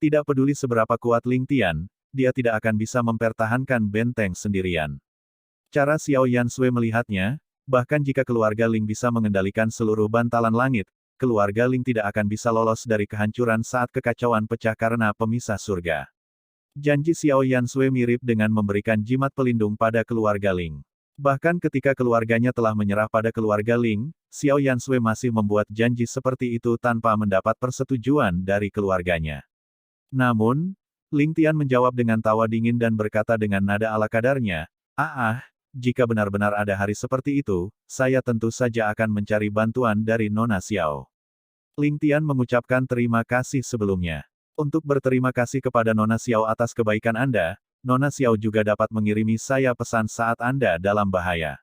Speaker 2: Tidak peduli seberapa kuat Ling Tian, dia tidak akan bisa mempertahankan benteng sendirian. Cara Xiao Yansui melihatnya, bahkan jika keluarga Ling bisa mengendalikan seluruh bantalan langit, keluarga Ling tidak akan bisa lolos dari kehancuran saat kekacauan pecah karena pemisah surga. Janji Xiao Yansui mirip dengan memberikan jimat pelindung pada keluarga Ling. Bahkan ketika keluarganya telah menyerah pada keluarga Ling, Xiao Yansui masih membuat janji seperti itu tanpa mendapat persetujuan dari keluarganya. Namun, Ling Tian menjawab dengan tawa dingin dan berkata dengan nada ala kadarnya, jika benar-benar ada hari seperti itu, saya tentu saja akan mencari bantuan dari Nona Xiao. Ling Tian mengucapkan terima kasih sebelumnya. Untuk berterima kasih kepada Nona Xiao atas kebaikan Anda, Nona Xiao juga dapat mengirimi saya pesan saat Anda dalam bahaya.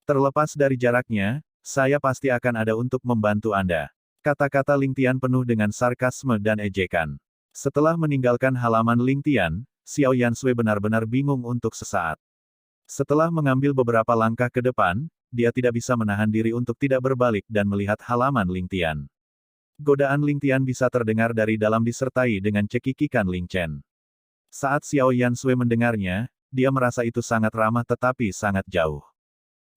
Speaker 2: Terlepas dari jaraknya, saya pasti akan ada untuk membantu Anda. Kata-kata Ling Tian penuh dengan sarkasme dan ejekan. Setelah meninggalkan halaman Ling Tian, Xiao Yansui benar-benar bingung untuk sesaat. Setelah mengambil beberapa langkah ke depan, dia tidak bisa menahan diri untuk tidak berbalik dan melihat halaman Ling Tian. Godaan Ling Tian bisa terdengar dari dalam disertai dengan cekikikan Ling Chen. Saat Xiao Yansui mendengarnya, dia merasa itu sangat ramah tetapi sangat jauh.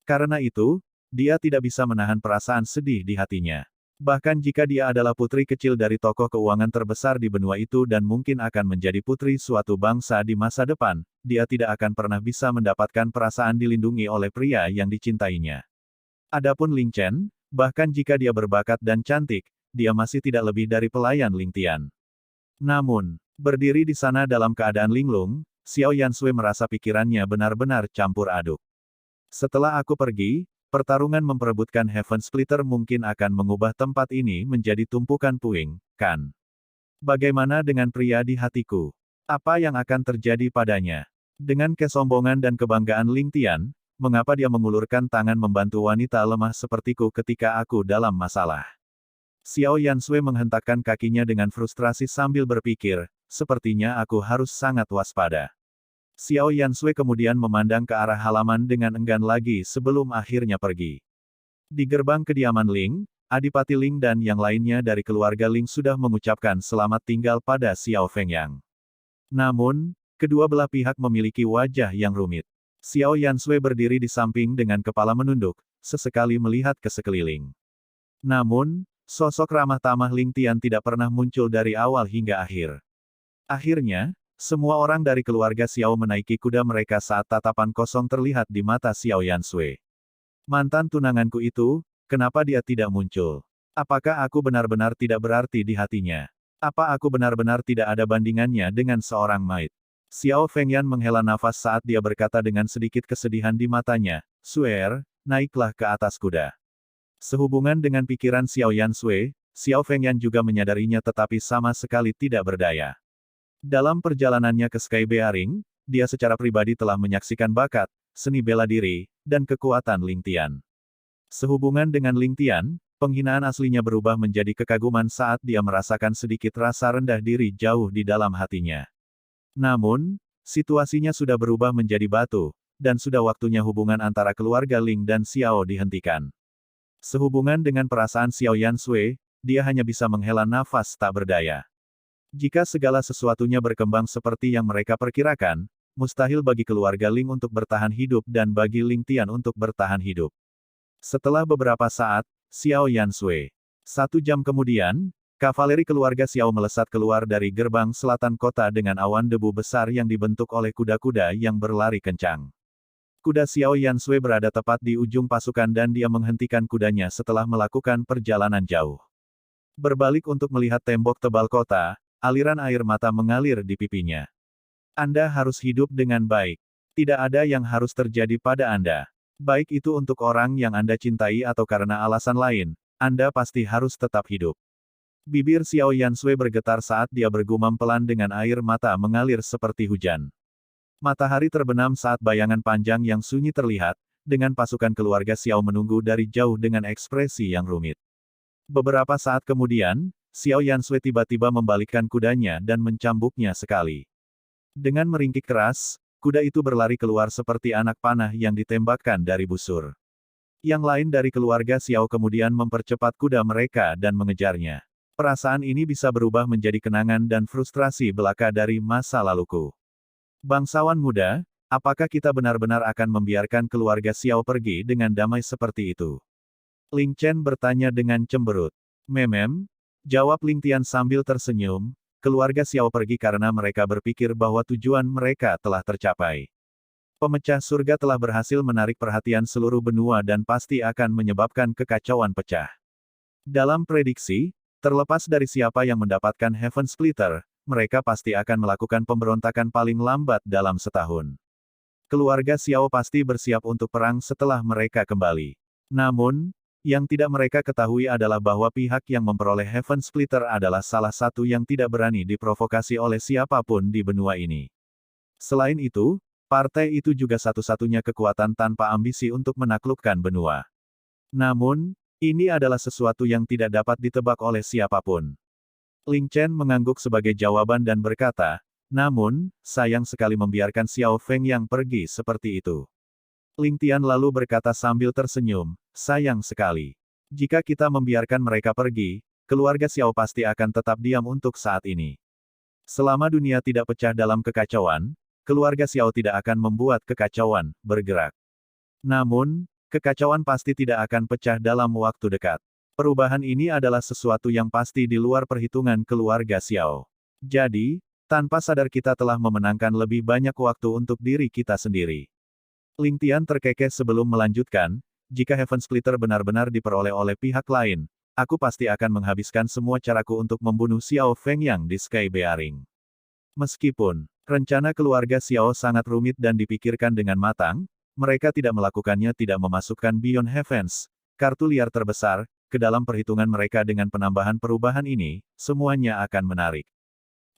Speaker 2: Karena itu, dia tidak bisa menahan perasaan sedih di hatinya. Bahkan jika dia adalah putri kecil dari tokoh keuangan terbesar di benua itu dan mungkin akan menjadi putri suatu bangsa di masa depan, dia tidak akan pernah bisa mendapatkan perasaan dilindungi oleh pria yang dicintainya. Adapun Ling Chen, bahkan jika dia berbakat dan cantik, dia masih tidak lebih dari pelayan Ling Tian. Namun, berdiri di sana dalam keadaan linglung, Xiao Yansui merasa pikirannya benar-benar campur aduk. Setelah aku pergi, pertarungan memperebutkan Heaven Splitter mungkin akan mengubah tempat ini menjadi tumpukan puing, kan? Bagaimana dengan pria di hatiku? Apa yang akan terjadi padanya? Dengan kesombongan dan kebanggaan Ling Tian, mengapa dia mengulurkan tangan membantu wanita lemah sepertiku ketika aku dalam masalah? Xiao Yansui menghentakkan kakinya dengan frustrasi sambil berpikir, sepertinya aku harus sangat waspada. Xiao Yansui kemudian memandang ke arah halaman dengan enggan lagi sebelum akhirnya pergi. Di gerbang kediaman Ling, Adipati Ling dan yang lainnya dari keluarga Ling sudah mengucapkan selamat tinggal pada Xiao Fengyang. Namun, kedua belah pihak memiliki wajah yang rumit. Xiao Yansui berdiri di samping dengan kepala menunduk, sesekali melihat ke sekeliling. Namun, sosok ramah tamah Ling Tian tidak pernah muncul dari awal hingga akhir. Akhirnya, semua orang dari keluarga Xiao menaiki kuda mereka saat tatapan kosong terlihat di mata Xiao Yansui. Mantan tunanganku itu, kenapa dia tidak muncul? Apakah aku benar-benar tidak berarti di hatinya? Apa aku benar-benar tidak ada bandingannya dengan seorang maid? Xiao Fengyan menghela nafas saat dia berkata dengan sedikit kesedihan di matanya, "Suer, naiklah ke atas kuda." Sehubungan dengan pikiran Xiao Yansui, Xiao Fengyan juga menyadarinya tetapi sama sekali tidak berdaya. Dalam perjalanannya ke Sky Bearing, dia secara pribadi telah menyaksikan bakat, seni bela diri, dan kekuatan Ling Tian. Sehubungan dengan Ling Tian, penghinaan aslinya berubah menjadi kekaguman saat dia merasakan sedikit rasa rendah diri jauh di dalam hatinya. Namun, situasinya sudah berubah menjadi batu, dan sudah waktunya hubungan antara keluarga Ling dan Xiao dihentikan. Sehubungan dengan perasaan Xiao Yansui, dia hanya bisa menghela nafas tak berdaya. Jika segala sesuatunya berkembang seperti yang mereka perkirakan, mustahil bagi keluarga Ling untuk bertahan hidup dan bagi Ling Tian untuk bertahan hidup. Setelah beberapa saat, Xiao Yansui. 1 jam kemudian, kavaleri keluarga Xiao melesat keluar dari gerbang selatan kota dengan awan debu besar yang dibentuk oleh kuda-kuda yang berlari kencang. Kuda Xiao Yansui berada tepat di ujung pasukan dan dia menghentikan kudanya setelah melakukan perjalanan jauh. Berbalik untuk melihat tembok tebal kota, aliran air mata mengalir di pipinya. Anda harus hidup dengan baik. Tidak ada yang harus terjadi pada Anda. Baik itu untuk orang yang Anda cintai atau karena alasan lain, Anda pasti harus tetap hidup. Bibir Xiao Yansui bergetar saat dia bergumam pelan dengan air mata mengalir seperti hujan. Matahari terbenam saat bayangan panjang yang sunyi terlihat, dengan pasukan keluarga Xiao menunggu dari jauh dengan ekspresi yang rumit. Beberapa saat kemudian, Xiao Yansui tiba-tiba membalikkan kudanya dan mencambuknya sekali. Dengan meringkik keras, kuda itu berlari keluar seperti anak panah yang ditembakkan dari busur. Yang lain dari keluarga Xiao kemudian mempercepat kuda mereka dan mengejarnya. Perasaan ini bisa berubah menjadi kenangan dan frustrasi belaka dari masa laluku. Bangsawan muda, apakah kita benar-benar akan membiarkan keluarga Xiao pergi dengan damai seperti itu? Ling Chen bertanya dengan cemberut. Memem, jawab Ling Tian sambil tersenyum, keluarga Xiao pergi karena mereka berpikir bahwa tujuan mereka telah tercapai. Pemecah surga telah berhasil menarik perhatian seluruh benua dan pasti akan menyebabkan kekacauan pecah. Dalam prediksi, terlepas dari siapa yang mendapatkan Heaven Splitter, mereka pasti akan melakukan pemberontakan paling lambat dalam setahun. Keluarga Xiao pasti bersiap untuk perang setelah mereka kembali. Namun, yang tidak mereka ketahui adalah bahwa pihak yang memperoleh Heaven Splitter adalah salah satu yang tidak berani diprovokasi oleh siapapun di benua ini. Selain itu, partai itu juga satu-satunya kekuatan tanpa ambisi untuk menaklukkan benua. Namun, ini adalah sesuatu yang tidak dapat ditebak oleh siapapun. Ling Chen mengangguk sebagai jawaban dan berkata, namun, sayang sekali membiarkan Xiao Feng yang pergi seperti itu. Ling Tian lalu berkata sambil tersenyum, sayang sekali. Jika kita membiarkan mereka pergi, keluarga Xiao pasti akan tetap diam untuk saat ini. Selama dunia tidak pecah dalam kekacauan, keluarga Xiao tidak akan membuat kekacauan bergerak. Namun, kekacauan pasti tidak akan pecah dalam waktu dekat. Perubahan ini adalah sesuatu yang pasti di luar perhitungan keluarga Xiao. Jadi, tanpa sadar kita telah memenangkan lebih banyak waktu untuk diri kita sendiri. Ling Tian terkekeh sebelum melanjutkan, jika Heaven Splitter benar-benar diperoleh oleh pihak lain, aku pasti akan menghabiskan semua caraku untuk membunuh Xiao Fengyang di Sky Bearing. Meskipun rencana keluarga Xiao sangat rumit dan dipikirkan dengan matang, mereka tidak melakukannya tidak memasukkan Beyond Heavens, kartu liar terbesar, ke dalam perhitungan mereka dengan penambahan perubahan ini, semuanya akan menarik.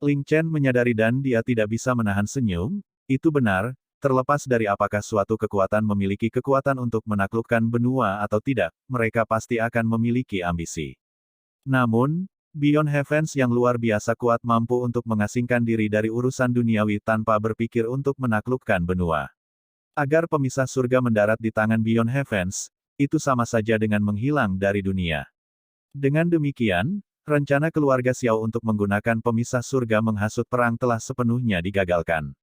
Speaker 2: Ling Chen menyadari dan dia tidak bisa menahan senyum, itu benar, terlepas dari apakah suatu kekuatan memiliki kekuatan untuk menaklukkan benua atau tidak, mereka pasti akan memiliki ambisi. Namun, Beyond Heavens yang luar biasa kuat mampu untuk mengasingkan diri dari urusan duniawi tanpa berpikir untuk menaklukkan benua. Agar pemisah surga mendarat di tangan Beyond Heavens, itu sama saja dengan menghilang dari dunia. Dengan demikian, rencana keluarga Xiao untuk menggunakan pemisah surga menghasut perang telah sepenuhnya digagalkan.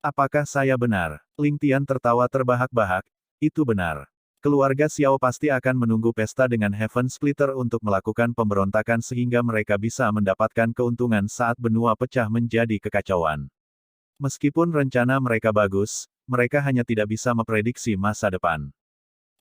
Speaker 2: Apakah saya benar? Ling Tian tertawa terbahak-bahak, itu benar. Keluarga Xiao pasti akan menunggu pesta dengan Heaven Splitter untuk melakukan pemberontakan sehingga mereka bisa mendapatkan keuntungan saat benua pecah menjadi kekacauan. Meskipun rencana mereka bagus, mereka hanya tidak bisa memprediksi masa depan.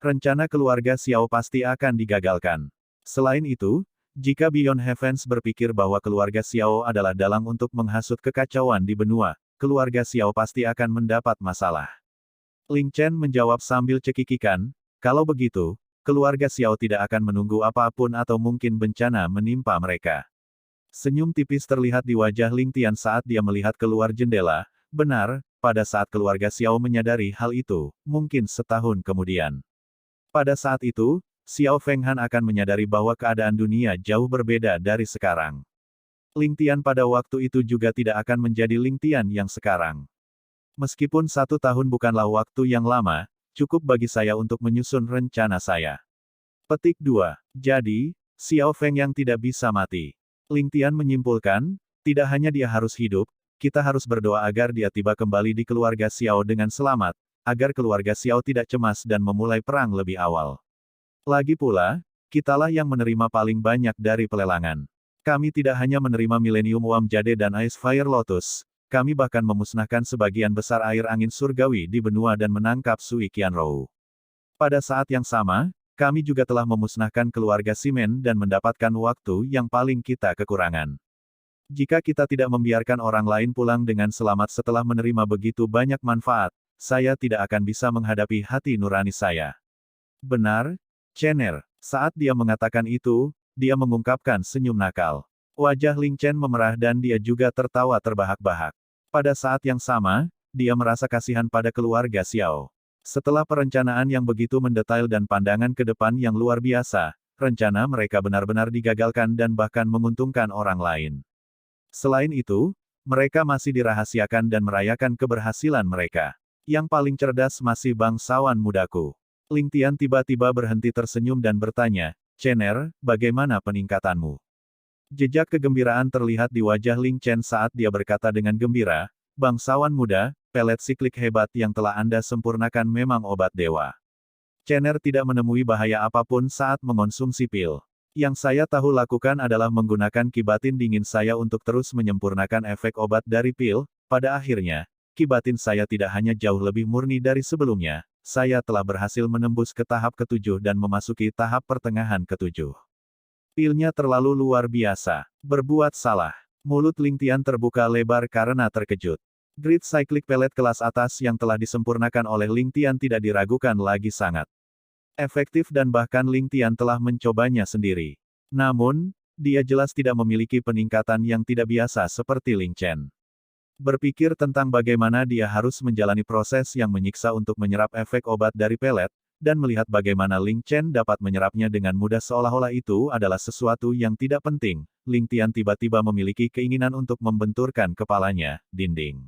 Speaker 2: Rencana keluarga Xiao pasti akan digagalkan. Selain itu, jika Beyond Heavens berpikir bahwa keluarga Xiao adalah dalang untuk menghasut kekacauan di benua, keluarga Xiao pasti akan mendapat masalah. Ling Chen menjawab sambil cekikikan, kalau begitu, keluarga Xiao tidak akan menunggu apapun atau mungkin bencana menimpa mereka. Senyum tipis terlihat di wajah Ling Tian saat dia melihat keluar jendela. Benar, pada saat keluarga Xiao menyadari hal itu, mungkin setahun kemudian. Pada saat itu, Xiao Fenghan akan menyadari bahwa keadaan dunia jauh berbeda dari sekarang. Ling Tian pada waktu itu juga tidak akan menjadi Ling Tian yang sekarang. Meskipun 1 tahun bukanlah waktu yang lama, cukup bagi saya untuk menyusun rencana saya. Petik 2. Jadi, Xiao Feng yang tidak bisa mati. Ling Tian menyimpulkan, tidak hanya dia harus hidup, kita harus berdoa agar dia tiba kembali di keluarga Xiao dengan selamat, agar keluarga Xiao tidak cemas dan memulai perang lebih awal. Lagi pula, kitalah yang menerima paling banyak dari pelelangan. Kami tidak hanya menerima Millennium Wam Jade dan Ice Fire Lotus, kami bahkan memusnahkan sebagian besar air angin surgawi di benua dan menangkap Sui Qianrou. Pada saat yang sama, kami juga telah memusnahkan keluarga Simen dan mendapatkan waktu yang paling kita kekurangan. Jika kita tidak membiarkan orang lain pulang dengan selamat setelah menerima begitu banyak manfaat, saya tidak akan bisa menghadapi hati nurani saya. Benar, Chener. Saat dia mengatakan itu, dia mengungkapkan senyum nakal. Wajah Ling Chen memerah dan dia juga tertawa terbahak-bahak. Pada saat yang sama, dia merasa kasihan pada keluarga Xiao. Setelah perencanaan yang begitu mendetail dan pandangan ke depan yang luar biasa, rencana mereka benar-benar digagalkan dan bahkan menguntungkan orang lain. Selain itu, mereka masih dirahasiakan dan merayakan keberhasilan mereka. Yang paling cerdas masih bangsawan mudaku. Ling Tian tiba-tiba berhenti tersenyum dan bertanya, Chener, bagaimana peningkatanmu? Jejak kegembiraan terlihat di wajah Ling Chen saat dia berkata dengan gembira, bangsawan muda, pelet siklik hebat yang telah Anda sempurnakan memang obat dewa. Chener tidak menemui bahaya apapun saat mengonsumsi pil. Yang saya tahu lakukan adalah menggunakan kibatin dingin saya untuk terus menyempurnakan efek obat dari pil. Pada akhirnya, kibatin saya tidak hanya jauh lebih murni dari sebelumnya, saya telah berhasil menembus ke tahap ke-7 dan memasuki tahap pertengahan ke-7. Pilnya terlalu luar biasa. Berbuat salah. Mulut Ling Tian terbuka lebar karena terkejut. Grid Cyclic Pellet kelas atas yang telah disempurnakan oleh Ling Tian tidak diragukan lagi sangat efektif dan bahkan Ling Tian telah mencobanya sendiri. Namun, dia jelas tidak memiliki peningkatan yang tidak biasa seperti Ling Chen. Berpikir tentang bagaimana dia harus menjalani proses yang menyiksa untuk menyerap efek obat dari pelet, dan melihat bagaimana Ling Chen dapat menyerapnya dengan mudah seolah-olah itu adalah sesuatu yang tidak penting, Ling Tian tiba-tiba memiliki keinginan untuk membenturkan kepalanya, dinding.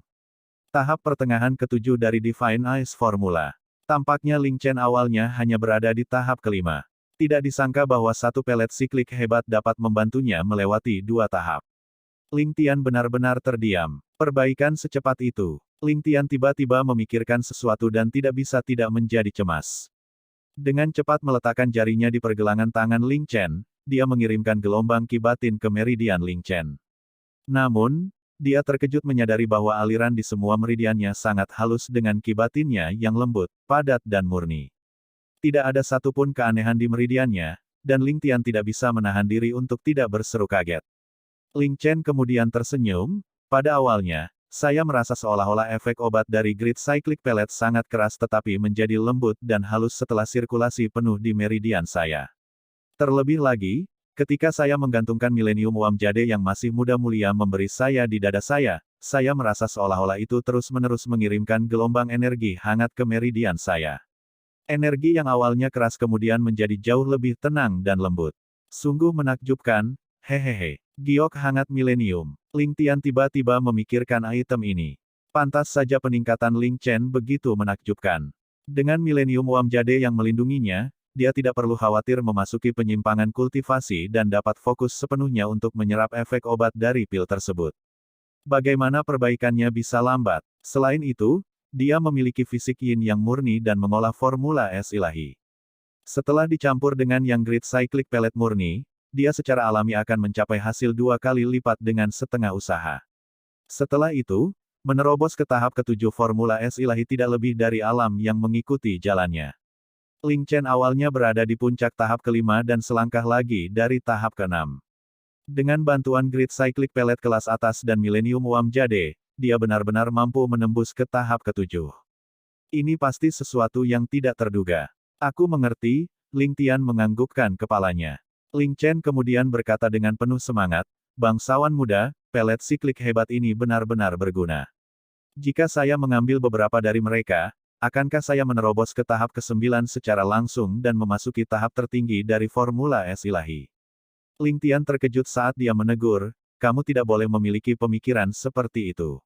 Speaker 2: Tahap pertengahan ke-7 dari Divine Ice Formula. Tampaknya Ling Chen awalnya hanya berada di tahap ke-5. Tidak disangka bahwa satu pelet siklik hebat dapat membantunya melewati 2 tahap. Ling Tian benar-benar terdiam. Perbaikan secepat itu. Ling Tian tiba-tiba memikirkan sesuatu dan tidak bisa tidak menjadi cemas. Dengan cepat meletakkan jarinya di pergelangan tangan Ling Chen, dia mengirimkan gelombang kibatin ke meridian Ling Chen. Namun, dia terkejut menyadari bahwa aliran di semua meridiannya sangat halus dengan kibatinnya yang lembut, padat dan murni. Tidak ada satupun keanehan di meridiannya, dan Ling Tian tidak bisa menahan diri untuk tidak berseru kaget. Ling Chen kemudian tersenyum, pada awalnya, saya merasa seolah-olah efek obat dari Grid Cyclic Pellet sangat keras tetapi menjadi lembut dan halus setelah sirkulasi penuh di meridian saya. Terlebih lagi, ketika saya menggantungkan Millennium Wam Jade yang masih muda mulia memberi saya di dada saya merasa seolah-olah itu terus-menerus mengirimkan gelombang energi hangat ke meridian saya. Energi yang awalnya keras kemudian menjadi jauh lebih tenang dan lembut. Sungguh menakjubkan, hehehe. Giok hangat milenium. Ling Tian tiba-tiba memikirkan item ini. Pantas saja peningkatan Ling Chen begitu menakjubkan. Dengan Millennium Wam Jade yang melindunginya, dia tidak perlu khawatir memasuki penyimpangan kultivasi dan dapat fokus sepenuhnya untuk menyerap efek obat dari pil tersebut. Bagaimana perbaikannya bisa lambat? Selain itu, dia memiliki fisik yin yang murni dan mengolah formula es ilahi. Setelah dicampur dengan yang Grid Cyclic Pellet murni, dia secara alami akan mencapai hasil 2 kali lipat dengan setengah usaha. Setelah itu, menerobos ke tahap ketujuh Formula S ilahi tidak lebih dari alam yang mengikuti jalannya. Ling Chen awalnya berada di puncak tahap kelima dan selangkah lagi dari tahap keenam. Dengan bantuan Grid Cyclic Pellet kelas atas dan Millennium Wam Jade, dia benar-benar mampu menembus ke tahap ketujuh. Ini pasti sesuatu yang tidak terduga. Aku mengerti, Ling Tian menganggukkan kepalanya. Ling Chen kemudian berkata dengan penuh semangat, bangsawan muda, pelet siklik hebat ini benar-benar berguna. Jika saya mengambil beberapa dari mereka, akankah saya menerobos ke tahap ke-9 secara langsung dan memasuki tahap tertinggi dari Formula S ilahi? Ling Tian terkejut saat dia menegur, kamu tidak boleh memiliki pemikiran seperti itu.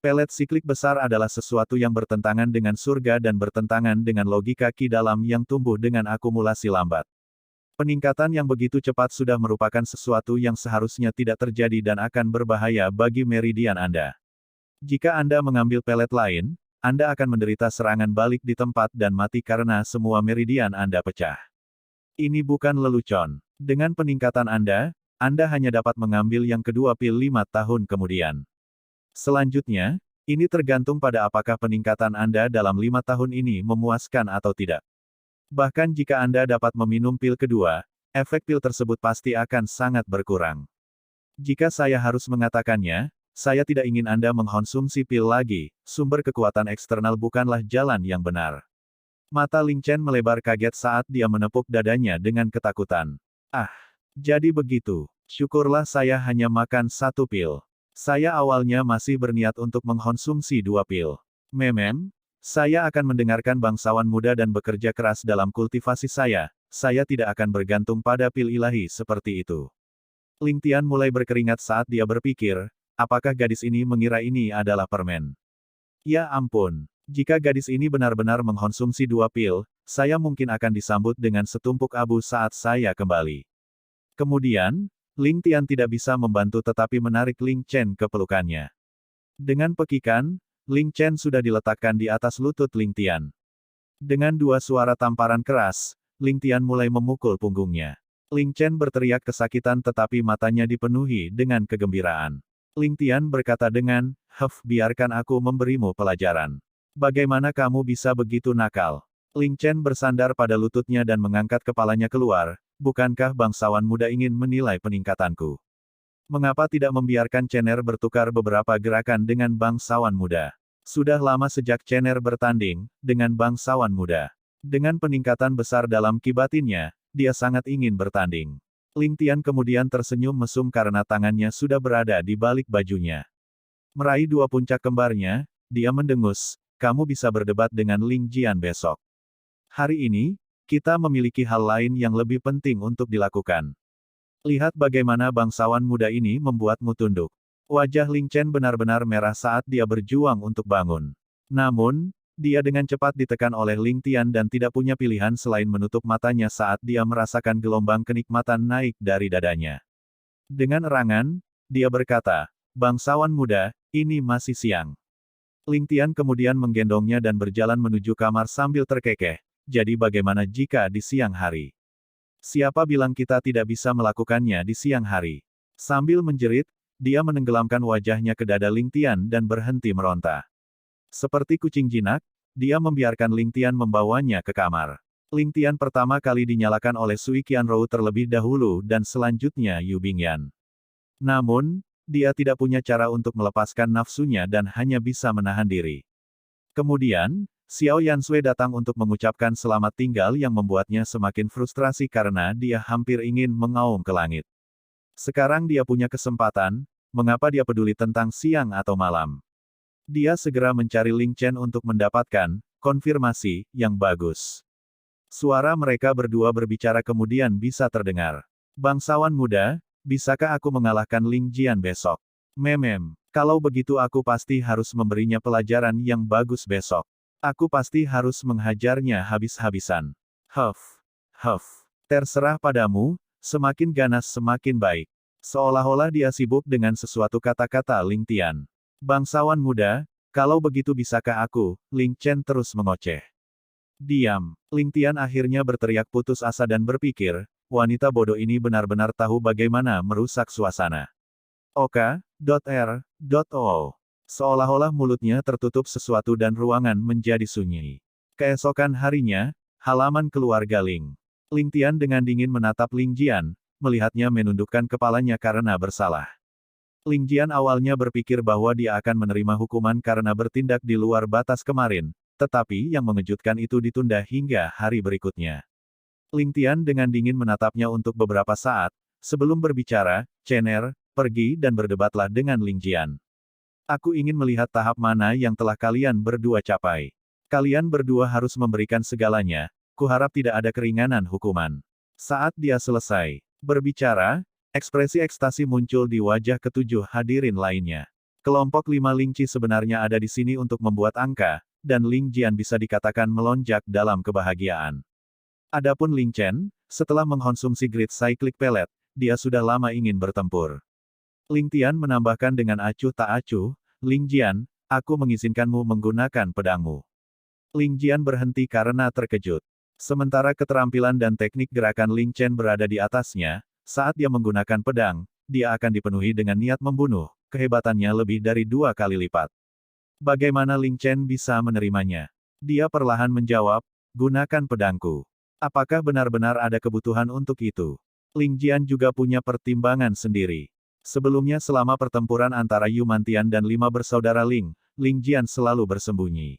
Speaker 2: Pelet siklik besar adalah sesuatu yang bertentangan dengan surga dan bertentangan dengan logika Ki dalam yang tumbuh dengan akumulasi lambat. Peningkatan yang begitu cepat sudah merupakan sesuatu yang seharusnya tidak terjadi dan akan berbahaya bagi meridian Anda. Jika Anda mengambil pelet lain, Anda akan menderita serangan balik di tempat dan mati karena semua meridian Anda pecah. Ini bukan lelucon. Dengan peningkatan Anda hanya dapat mengambil yang kedua pil 5 tahun kemudian. Selanjutnya, ini tergantung pada apakah peningkatan Anda dalam 5 tahun ini memuaskan atau tidak. Bahkan jika Anda dapat meminum pil kedua, efek pil tersebut pasti akan sangat berkurang. Jika saya harus mengatakannya, saya tidak ingin Anda mengkonsumsi pil lagi, sumber kekuatan eksternal bukanlah jalan yang benar. Mata Ling Chen melebar kaget saat dia menepuk dadanya dengan ketakutan. Jadi begitu. Syukurlah saya hanya makan 1 pil. Saya awalnya masih berniat untuk mengkonsumsi 2 pil. Saya akan mendengarkan bangsawan muda dan bekerja keras dalam kultivasi saya tidak akan bergantung pada pil ilahi seperti itu. Ling Tian mulai berkeringat saat dia berpikir, apakah gadis ini mengira ini adalah permen? Ya ampun, jika gadis ini benar-benar mengkonsumsi 2 pil, saya mungkin akan disambut dengan setumpuk abu saat saya kembali. Kemudian, Ling Tian tidak bisa membantu tetapi menarik Ling Chen ke pelukannya. Dengan pekikan, Ling Chen sudah diletakkan di atas lutut Ling Tian. Dengan 2 suara tamparan keras, Ling Tian mulai memukul punggungnya. Ling Chen berteriak kesakitan tetapi matanya dipenuhi dengan kegembiraan. Ling Tian berkata dengan, biarkan aku memberimu pelajaran. Bagaimana kamu bisa begitu nakal? Ling Chen bersandar pada lututnya dan mengangkat kepalanya keluar, bukankah bangsawan muda ingin menilai peningkatanku? Mengapa tidak membiarkan Chener bertukar beberapa gerakan dengan bangsawan muda? Sudah lama sejak Chener bertanding dengan bangsawan muda. Dengan peningkatan besar dalam ki batinnya, dia sangat ingin bertanding. Ling Tian kemudian tersenyum mesum karena tangannya sudah berada di balik bajunya. Meraih 2 puncak kembarnya, dia mendengus, kamu bisa berdebat dengan Ling Jian besok. Hari ini, kita memiliki hal lain yang lebih penting untuk dilakukan. Lihat bagaimana bangsawan muda ini membuatmu tunduk. Wajah Ling Chen benar-benar merah saat dia berjuang untuk bangun. Namun, dia dengan cepat ditekan oleh Ling Tian dan tidak punya pilihan selain menutup matanya saat dia merasakan gelombang kenikmatan naik dari dadanya. Dengan erangan, dia berkata, bangsawan muda, ini masih siang. Ling Tian kemudian menggendongnya dan berjalan menuju kamar sambil terkekeh, jadi bagaimana jika di siang hari? Siapa bilang kita tidak bisa melakukannya di siang hari? Sambil menjerit, dia menenggelamkan wajahnya ke dada Ling Tian dan berhenti meronta. Seperti kucing jinak, dia membiarkan Ling Tian membawanya ke kamar. Ling Tian pertama kali dinyalakan oleh Sui Qianrou terlebih dahulu dan selanjutnya Yu Bingyan. Namun, dia tidak punya cara untuk melepaskan nafsunya dan hanya bisa menahan diri. Kemudian, Xiao Yansui datang untuk mengucapkan selamat tinggal yang membuatnya semakin frustrasi karena dia hampir ingin mengaum ke langit. Sekarang dia punya kesempatan, mengapa dia peduli tentang siang atau malam? Dia segera mencari Ling Chen untuk mendapatkan konfirmasi yang bagus. Suara mereka berdua berbicara kemudian bisa terdengar. Bangsawan muda, bisakah aku mengalahkan Ling Jian besok? Kalau begitu aku pasti harus memberinya pelajaran yang bagus besok. Aku pasti harus menghajarnya habis-habisan. Terserah padamu, semakin ganas semakin baik. Seolah-olah dia sibuk dengan sesuatu kata-kata Ling Tian. Bangsawan muda, kalau begitu bisakah aku, Ling Chen terus mengoceh. Diam. Ling Tian akhirnya berteriak putus asa dan berpikir, wanita bodoh ini benar-benar tahu bagaimana merusak suasana. Oka.r.o. Seolah-olah mulutnya tertutup sesuatu dan ruangan menjadi sunyi. Keesokan harinya, halaman keluarga Ling. Ling Tian dengan dingin menatap Ling Jian, melihatnya menundukkan kepalanya karena bersalah. Ling Jian awalnya berpikir bahwa dia akan menerima hukuman karena bertindak di luar batas kemarin, tetapi yang mengejutkan itu ditunda hingga hari berikutnya. Ling Tian dengan dingin menatapnya untuk beberapa saat, sebelum berbicara, Chen Er, pergi dan berdebatlah dengan Ling Jian. Aku ingin melihat tahap mana yang telah kalian berdua capai. Kalian berdua harus memberikan segalanya, kuharap tidak ada keringanan hukuman. Saat dia selesai berbicara, ekspresi ekstasi muncul di wajah ketujuh hadirin lainnya. Kelompok 5 Ling Qi sebenarnya ada di sini untuk membuat angka, dan Ling Jian bisa dikatakan melonjak dalam kebahagiaan. Adapun Ling Chen, setelah mengkonsumsi Grid Cyclic Pellet, dia sudah lama ingin bertempur. Ling Tian menambahkan dengan acuh tak acuh, Ling Jian, aku mengizinkanmu menggunakan pedangmu. Ling Jian berhenti karena terkejut. Sementara keterampilan dan teknik gerakan Ling Chen berada di atasnya, saat dia menggunakan pedang, dia akan dipenuhi dengan niat membunuh, kehebatannya lebih dari 2 kali lipat. Bagaimana Ling Chen bisa menerimanya? Dia perlahan menjawab, gunakan pedangku. Apakah benar-benar ada kebutuhan untuk itu? Ling Jian juga punya pertimbangan sendiri. Sebelumnya selama pertempuran antara Yu Mantian dan 5 bersaudara Ling, Ling Jian selalu bersembunyi.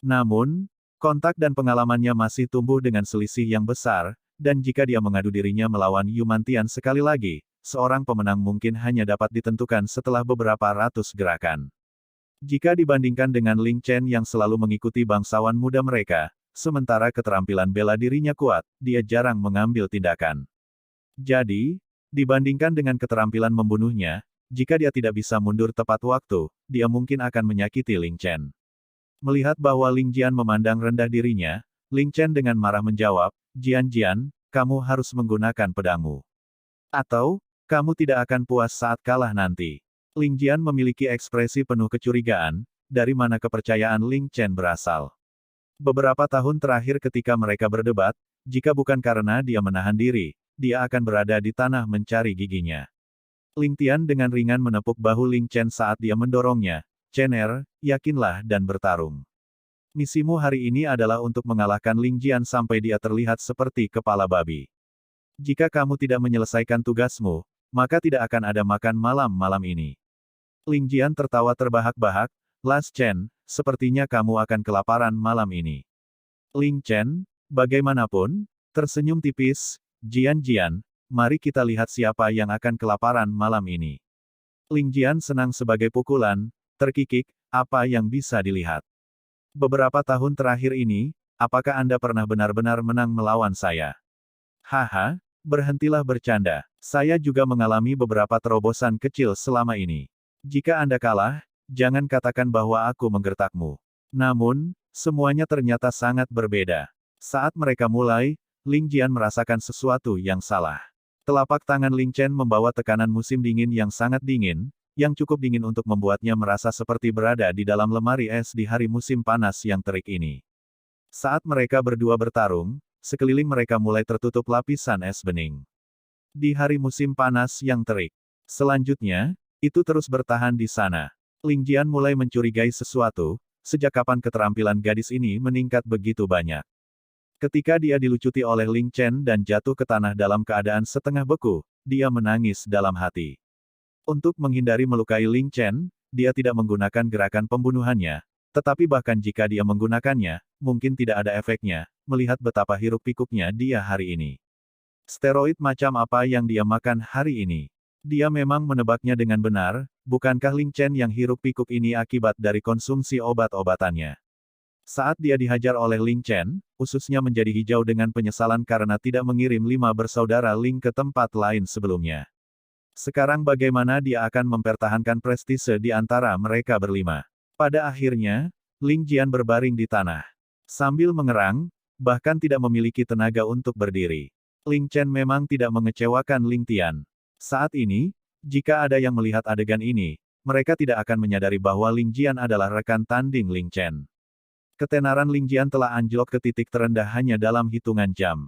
Speaker 2: Namun, kontak dan pengalamannya masih tumbuh dengan selisih yang besar, dan jika dia mengadu dirinya melawan Yu Mantian sekali lagi, seorang pemenang mungkin hanya dapat ditentukan setelah beberapa ratus gerakan. Jika dibandingkan dengan Ling Chen yang selalu mengikuti bangsawan muda mereka, sementara keterampilan bela dirinya kuat, dia jarang mengambil tindakan. Jadi, dibandingkan dengan keterampilan membunuhnya, jika dia tidak bisa mundur tepat waktu, dia mungkin akan menyakiti Ling Chen. Melihat bahwa Ling Jian memandang rendah dirinya, Ling Chen dengan marah menjawab, Jian, kamu harus menggunakan pedangmu. Atau, kamu tidak akan puas saat kalah nanti. Ling Jian memiliki ekspresi penuh kecurigaan, dari mana kepercayaan Ling Chen berasal. Beberapa tahun terakhir ketika mereka berdebat, jika bukan karena dia menahan diri, dia akan berada di tanah mencari giginya. Ling Tian dengan ringan menepuk bahu Ling Chen saat dia mendorongnya, Chen Er, yakinlah dan bertarung. Misimu hari ini adalah untuk mengalahkan Ling Jian sampai dia terlihat seperti kepala babi. Jika kamu tidak menyelesaikan tugasmu, maka tidak akan ada makan malam ini. Ling Jian tertawa terbahak-bahak, Las Chen, sepertinya kamu akan kelaparan malam ini. Ling Chen, bagaimanapun, tersenyum tipis, Jian, mari kita lihat siapa yang akan kelaparan malam ini. Ling Jian senang sebagai pukulan, terkikik, apa yang bisa dilihat. Beberapa tahun terakhir ini, apakah Anda pernah benar-benar menang melawan saya? Haha, berhentilah bercanda. Saya juga mengalami beberapa terobosan kecil selama ini. Jika Anda kalah, jangan katakan bahwa aku menggertakmu. Namun, semuanya ternyata sangat berbeda. Saat mereka mulai, Ling Jian merasakan sesuatu yang salah. Telapak tangan Ling Chen membawa tekanan musim dingin yang sangat dingin, yang cukup dingin untuk membuatnya merasa seperti berada di dalam lemari es di hari musim panas yang terik ini. Saat mereka berdua bertarung, sekeliling mereka mulai tertutup lapisan es bening. Di hari musim panas yang terik. Selanjutnya, itu terus bertahan di sana. Ling Jian mulai mencurigai sesuatu, sejak kapan keterampilan gadis ini meningkat begitu banyak. Ketika dia dilucuti oleh Ling Chen dan jatuh ke tanah dalam keadaan setengah beku, dia menangis dalam hati. Untuk menghindari melukai Ling Chen, dia tidak menggunakan gerakan pembunuhannya, tetapi bahkan jika dia menggunakannya, mungkin tidak ada efeknya, melihat betapa hiruk-pikuknya dia hari ini. Steroid macam apa yang dia makan hari ini? Dia memang menebaknya dengan benar, bukankah Ling Chen yang hiruk-pikuk ini akibat dari konsumsi obat-obatannya? Saat dia dihajar oleh Ling Chen, ususnya menjadi hijau dengan penyesalan karena tidak mengirim 5 bersaudara Ling ke tempat lain sebelumnya. Sekarang bagaimana dia akan mempertahankan prestise di antara mereka berlima? Pada akhirnya, Ling Jian berbaring di tanah. Sambil mengerang, bahkan tidak memiliki tenaga untuk berdiri. Ling Chen memang tidak mengecewakan Ling Tian. Saat ini, jika ada yang melihat adegan ini, mereka tidak akan menyadari bahwa Ling Jian adalah rekan tanding Ling Chen. Ketenaran Ling Jian telah anjlok ke titik terendah hanya dalam hitungan jam.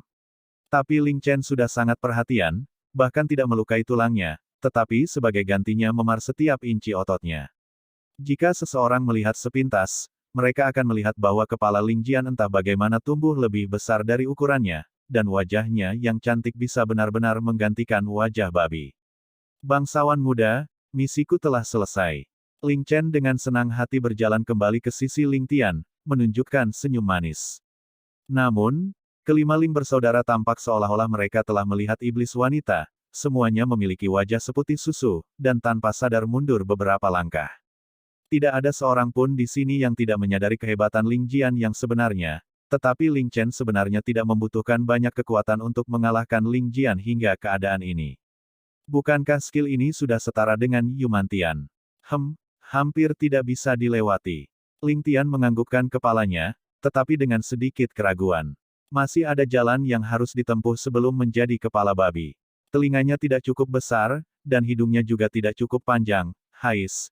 Speaker 2: Tapi Ling Chen sudah sangat perhatian, bahkan tidak melukai tulangnya, tetapi sebagai gantinya memar setiap inci ototnya. Jika seseorang melihat sepintas, mereka akan melihat bahwa kepala Ling Jian entah bagaimana tumbuh lebih besar dari ukurannya, dan wajahnya yang cantik bisa benar-benar menggantikan wajah babi. Bangsawan muda, misiku telah selesai. Ling Chen dengan senang hati berjalan kembali ke sisi Ling Tian, menunjukkan senyum manis. Namun, kelima Ling bersaudara tampak seolah-olah mereka telah melihat iblis wanita, semuanya memiliki wajah seputih susu, dan tanpa sadar mundur beberapa langkah. Tidak ada seorang pun di sini yang tidak menyadari kehebatan Ling Jian yang sebenarnya, tetapi Ling Chen sebenarnya tidak membutuhkan banyak kekuatan untuk mengalahkan Ling Jian hingga keadaan ini. Bukankah skill ini sudah setara dengan Yumantian? Hampir tidak bisa dilewati. Ling Tian menganggukkan kepalanya, tetapi dengan sedikit keraguan. Masih ada jalan yang harus ditempuh sebelum menjadi kepala babi. Telinganya tidak cukup besar, dan hidungnya juga tidak cukup panjang,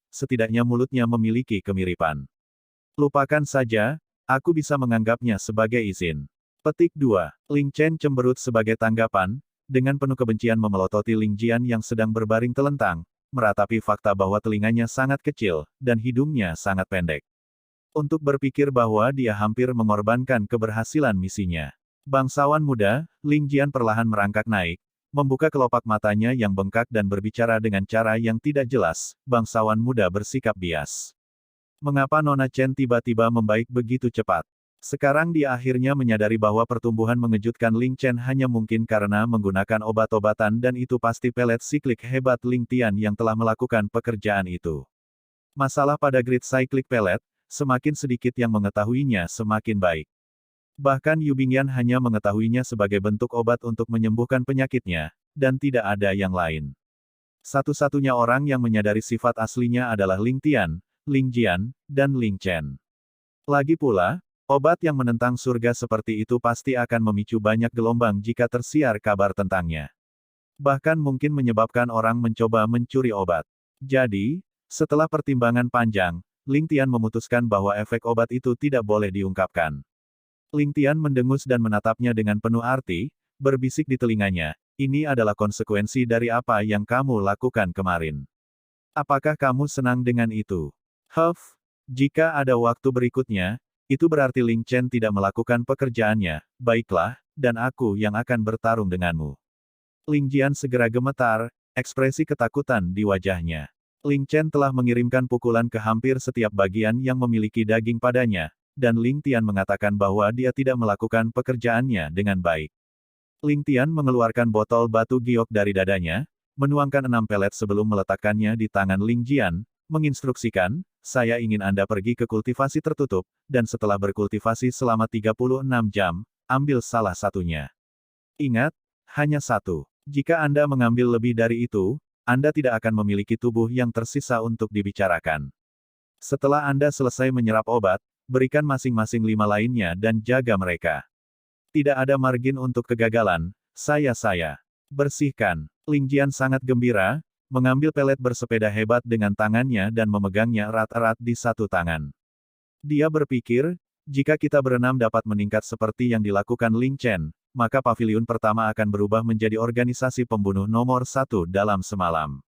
Speaker 2: setidaknya mulutnya memiliki kemiripan. Lupakan saja, aku bisa menganggapnya sebagai izin. Petik 2. Ling Chen cemberut sebagai tanggapan, dengan penuh kebencian memelototi Ling Jian yang sedang berbaring telentang, meratapi fakta bahwa telinganya sangat kecil, dan hidungnya sangat pendek. Untuk berpikir bahwa dia hampir mengorbankan keberhasilan misinya. Bangsawan muda, Ling Jian perlahan merangkak naik, membuka kelopak matanya yang bengkak dan berbicara dengan cara yang tidak jelas, bangsawan muda bersikap bias. Mengapa Nona Chen tiba-tiba membaik begitu cepat? Sekarang dia akhirnya menyadari bahwa pertumbuhan mengejutkan Ling Chen hanya mungkin karena menggunakan obat-obatan dan itu pasti pelet siklik hebat Ling Tian yang telah melakukan pekerjaan itu. Masalah pada grid cyclic pelet, semakin sedikit yang mengetahuinya semakin baik. Bahkan Yu Bingyan hanya mengetahuinya sebagai bentuk obat untuk menyembuhkan penyakitnya, dan tidak ada yang lain. Satu-satunya orang yang menyadari sifat aslinya adalah Ling Tian, Ling Jian, dan Ling Chen. Lagi pula, obat yang menentang surga seperti itu pasti akan memicu banyak gelombang jika tersiar kabar tentangnya. Bahkan mungkin menyebabkan orang mencoba mencuri obat. Jadi, setelah pertimbangan panjang, Ling Tian memutuskan bahwa efek obat itu tidak boleh diungkapkan. Ling Tian mendengus dan menatapnya dengan penuh arti, berbisik di telinganya, ini adalah konsekuensi dari apa yang kamu lakukan kemarin. Apakah kamu senang dengan itu? Jika ada waktu berikutnya, itu berarti Ling Chen tidak melakukan pekerjaannya, baiklah, dan aku yang akan bertarung denganmu. Ling Jian segera gemetar, ekspresi ketakutan di wajahnya. Ling Chen telah mengirimkan pukulan ke hampir setiap bagian yang memiliki daging padanya, dan Ling Tian mengatakan bahwa dia tidak melakukan pekerjaannya dengan baik. Ling Tian mengeluarkan botol batu giok dari dadanya, menuangkan 6 pelet sebelum meletakkannya di tangan Ling Jian, menginstruksikan, saya ingin Anda pergi ke kultivasi tertutup, dan setelah berkultivasi selama 36 jam, ambil salah satunya. Ingat, hanya satu. Jika Anda mengambil lebih dari itu, Anda tidak akan memiliki tubuh yang tersisa untuk dibicarakan. Setelah Anda selesai menyerap obat, berikan masing-masing 5 lainnya dan jaga mereka. Tidak ada margin untuk kegagalan, saya. Bersihkan. Ling Jian sangat gembira, mengambil pelet bersepeda hebat dengan tangannya dan memegangnya erat-erat di satu tangan. Dia berpikir, jika kita berenam dapat meningkat seperti yang dilakukan Ling Chen, maka paviliun pertama akan berubah menjadi organisasi pembunuh nomor 1 dalam semalam.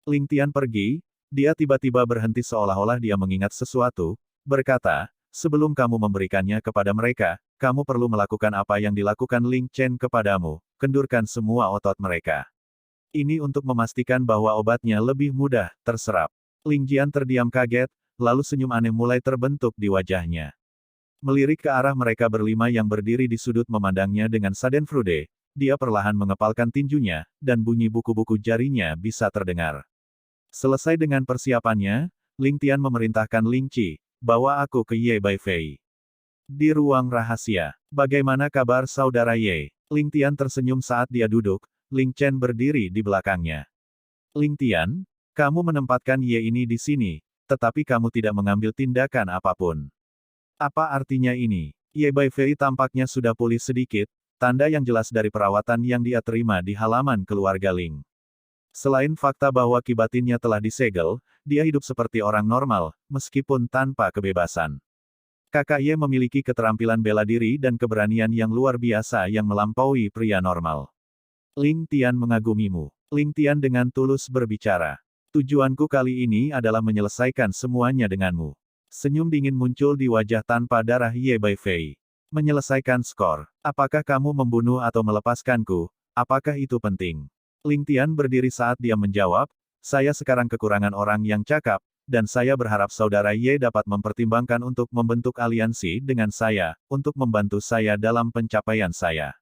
Speaker 2: Ling Tian pergi, dia tiba-tiba berhenti seolah-olah dia mengingat sesuatu, berkata, sebelum kamu memberikannya kepada mereka, kamu perlu melakukan apa yang dilakukan Ling Chen kepadamu, kendurkan semua otot mereka. Ini untuk memastikan bahwa obatnya lebih mudah terserap. Ling Jian terdiam kaget, lalu senyum aneh mulai terbentuk di wajahnya. Melirik ke arah mereka berlima yang berdiri di sudut memandangnya dengan schadenfreude, dia perlahan mengepalkan tinjunya, dan bunyi buku-buku jarinya bisa terdengar. Selesai dengan persiapannya, Ling Tian memerintahkan Ling Qi, bawa aku ke Ye Baifei. Di ruang rahasia, bagaimana kabar saudara Ye? Ling Tian tersenyum saat dia duduk, Ling Chen berdiri di belakangnya. Ling Tian, kamu menempatkan Ye ini di sini, tetapi kamu tidak mengambil tindakan apapun. Apa artinya ini? Ye Baifei tampaknya sudah pulih sedikit, tanda yang jelas dari perawatan yang dia terima di halaman keluarga Ling. Selain fakta bahwa kibatinnya telah disegel, dia hidup seperti orang normal, meskipun tanpa kebebasan. Kakak Ye memiliki keterampilan bela diri dan keberanian yang luar biasa yang melampaui pria normal. Ling Tian mengagumimu. Ling Tian dengan tulus berbicara. Tujuanku kali ini adalah menyelesaikan semuanya denganmu. Senyum dingin muncul di wajah tanpa darah Ye Baifei. Menyelesaikan skor. Apakah kamu membunuh atau melepaskanku? Apakah itu penting? Ling Tian berdiri saat dia menjawab, saya sekarang kekurangan orang yang cakap, dan saya berharap saudara Ye dapat mempertimbangkan untuk membentuk aliansi dengan saya, untuk membantu saya dalam pencapaian saya.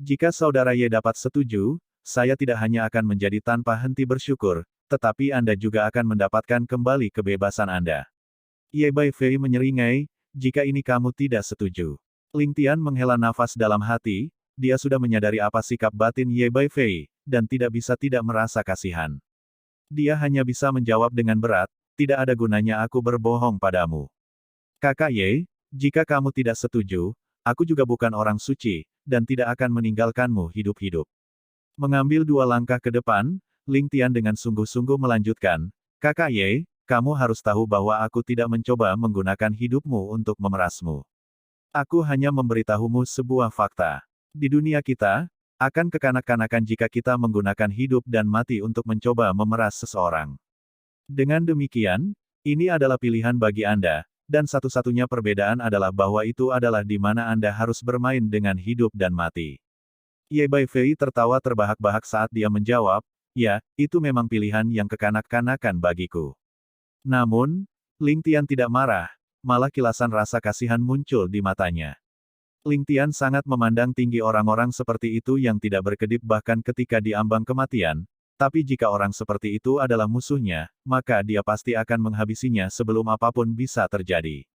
Speaker 2: Jika saudara Ye dapat setuju, saya tidak hanya akan menjadi tanpa henti bersyukur, tetapi Anda juga akan mendapatkan kembali kebebasan Anda. Ye Baifei menyeringai, jika ini kamu tidak setuju. Ling Tian menghela nafas dalam hati, dia sudah menyadari apa sikap batin Ye Baifei, dan tidak bisa tidak merasa kasihan. Dia hanya bisa menjawab dengan berat, tidak ada gunanya aku berbohong padamu. Kakak Ye, jika kamu tidak setuju, aku juga bukan orang suci, dan tidak akan meninggalkanmu hidup-hidup. Mengambil 2 langkah ke depan, Ling Tian dengan sungguh-sungguh melanjutkan, Kakak Ye, kamu harus tahu bahwa aku tidak mencoba menggunakan hidupmu untuk memerasmu. Aku hanya memberitahumu sebuah fakta. Di dunia kita, akan kekanak-kanakan jika kita menggunakan hidup dan mati untuk mencoba memeras seseorang. Dengan demikian, ini adalah pilihan bagi Anda, dan satu-satunya perbedaan adalah bahwa itu adalah di mana Anda harus bermain dengan hidup dan mati. Ye Baifei tertawa terbahak-bahak saat dia menjawab, ya, itu memang pilihan yang kekanak-kanakan bagiku. Namun, Ling Tian tidak marah, malah kilasan rasa kasihan muncul di matanya. Ling Tian sangat memandang tinggi orang-orang seperti itu yang tidak berkedip bahkan ketika di ambang kematian, tapi jika orang seperti itu adalah musuhnya, maka dia pasti akan menghabisinya sebelum apapun bisa terjadi.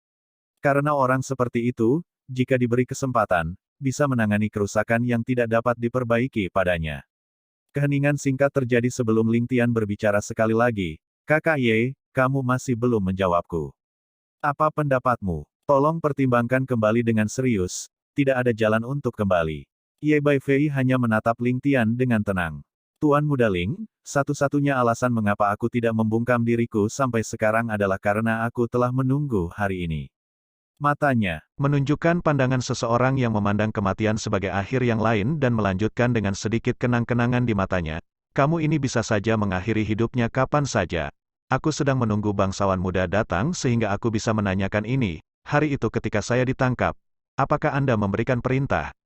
Speaker 2: Karena orang seperti itu, jika diberi kesempatan, bisa menangani kerusakan yang tidak dapat diperbaiki padanya. Keheningan singkat terjadi sebelum Ling Tian berbicara sekali lagi, Kakak Ye, kamu masih belum menjawabku. Apa pendapatmu? Tolong pertimbangkan kembali dengan serius, tidak ada jalan untuk kembali. Ye Baifei hanya menatap Ling Tian dengan tenang. Tuan Muda Ling, satu-satunya alasan mengapa aku tidak membungkam diriku sampai sekarang adalah karena aku telah menunggu hari ini. Matanya menunjukkan pandangan seseorang yang memandang kematian sebagai akhir yang lain dan melanjutkan dengan sedikit kenang-kenangan di matanya. Kamu ini bisa saja mengakhiri hidupnya kapan saja. Aku sedang menunggu bangsawan muda datang sehingga aku bisa menanyakan ini. Hari itu ketika saya ditangkap, apakah Anda memberikan perintah?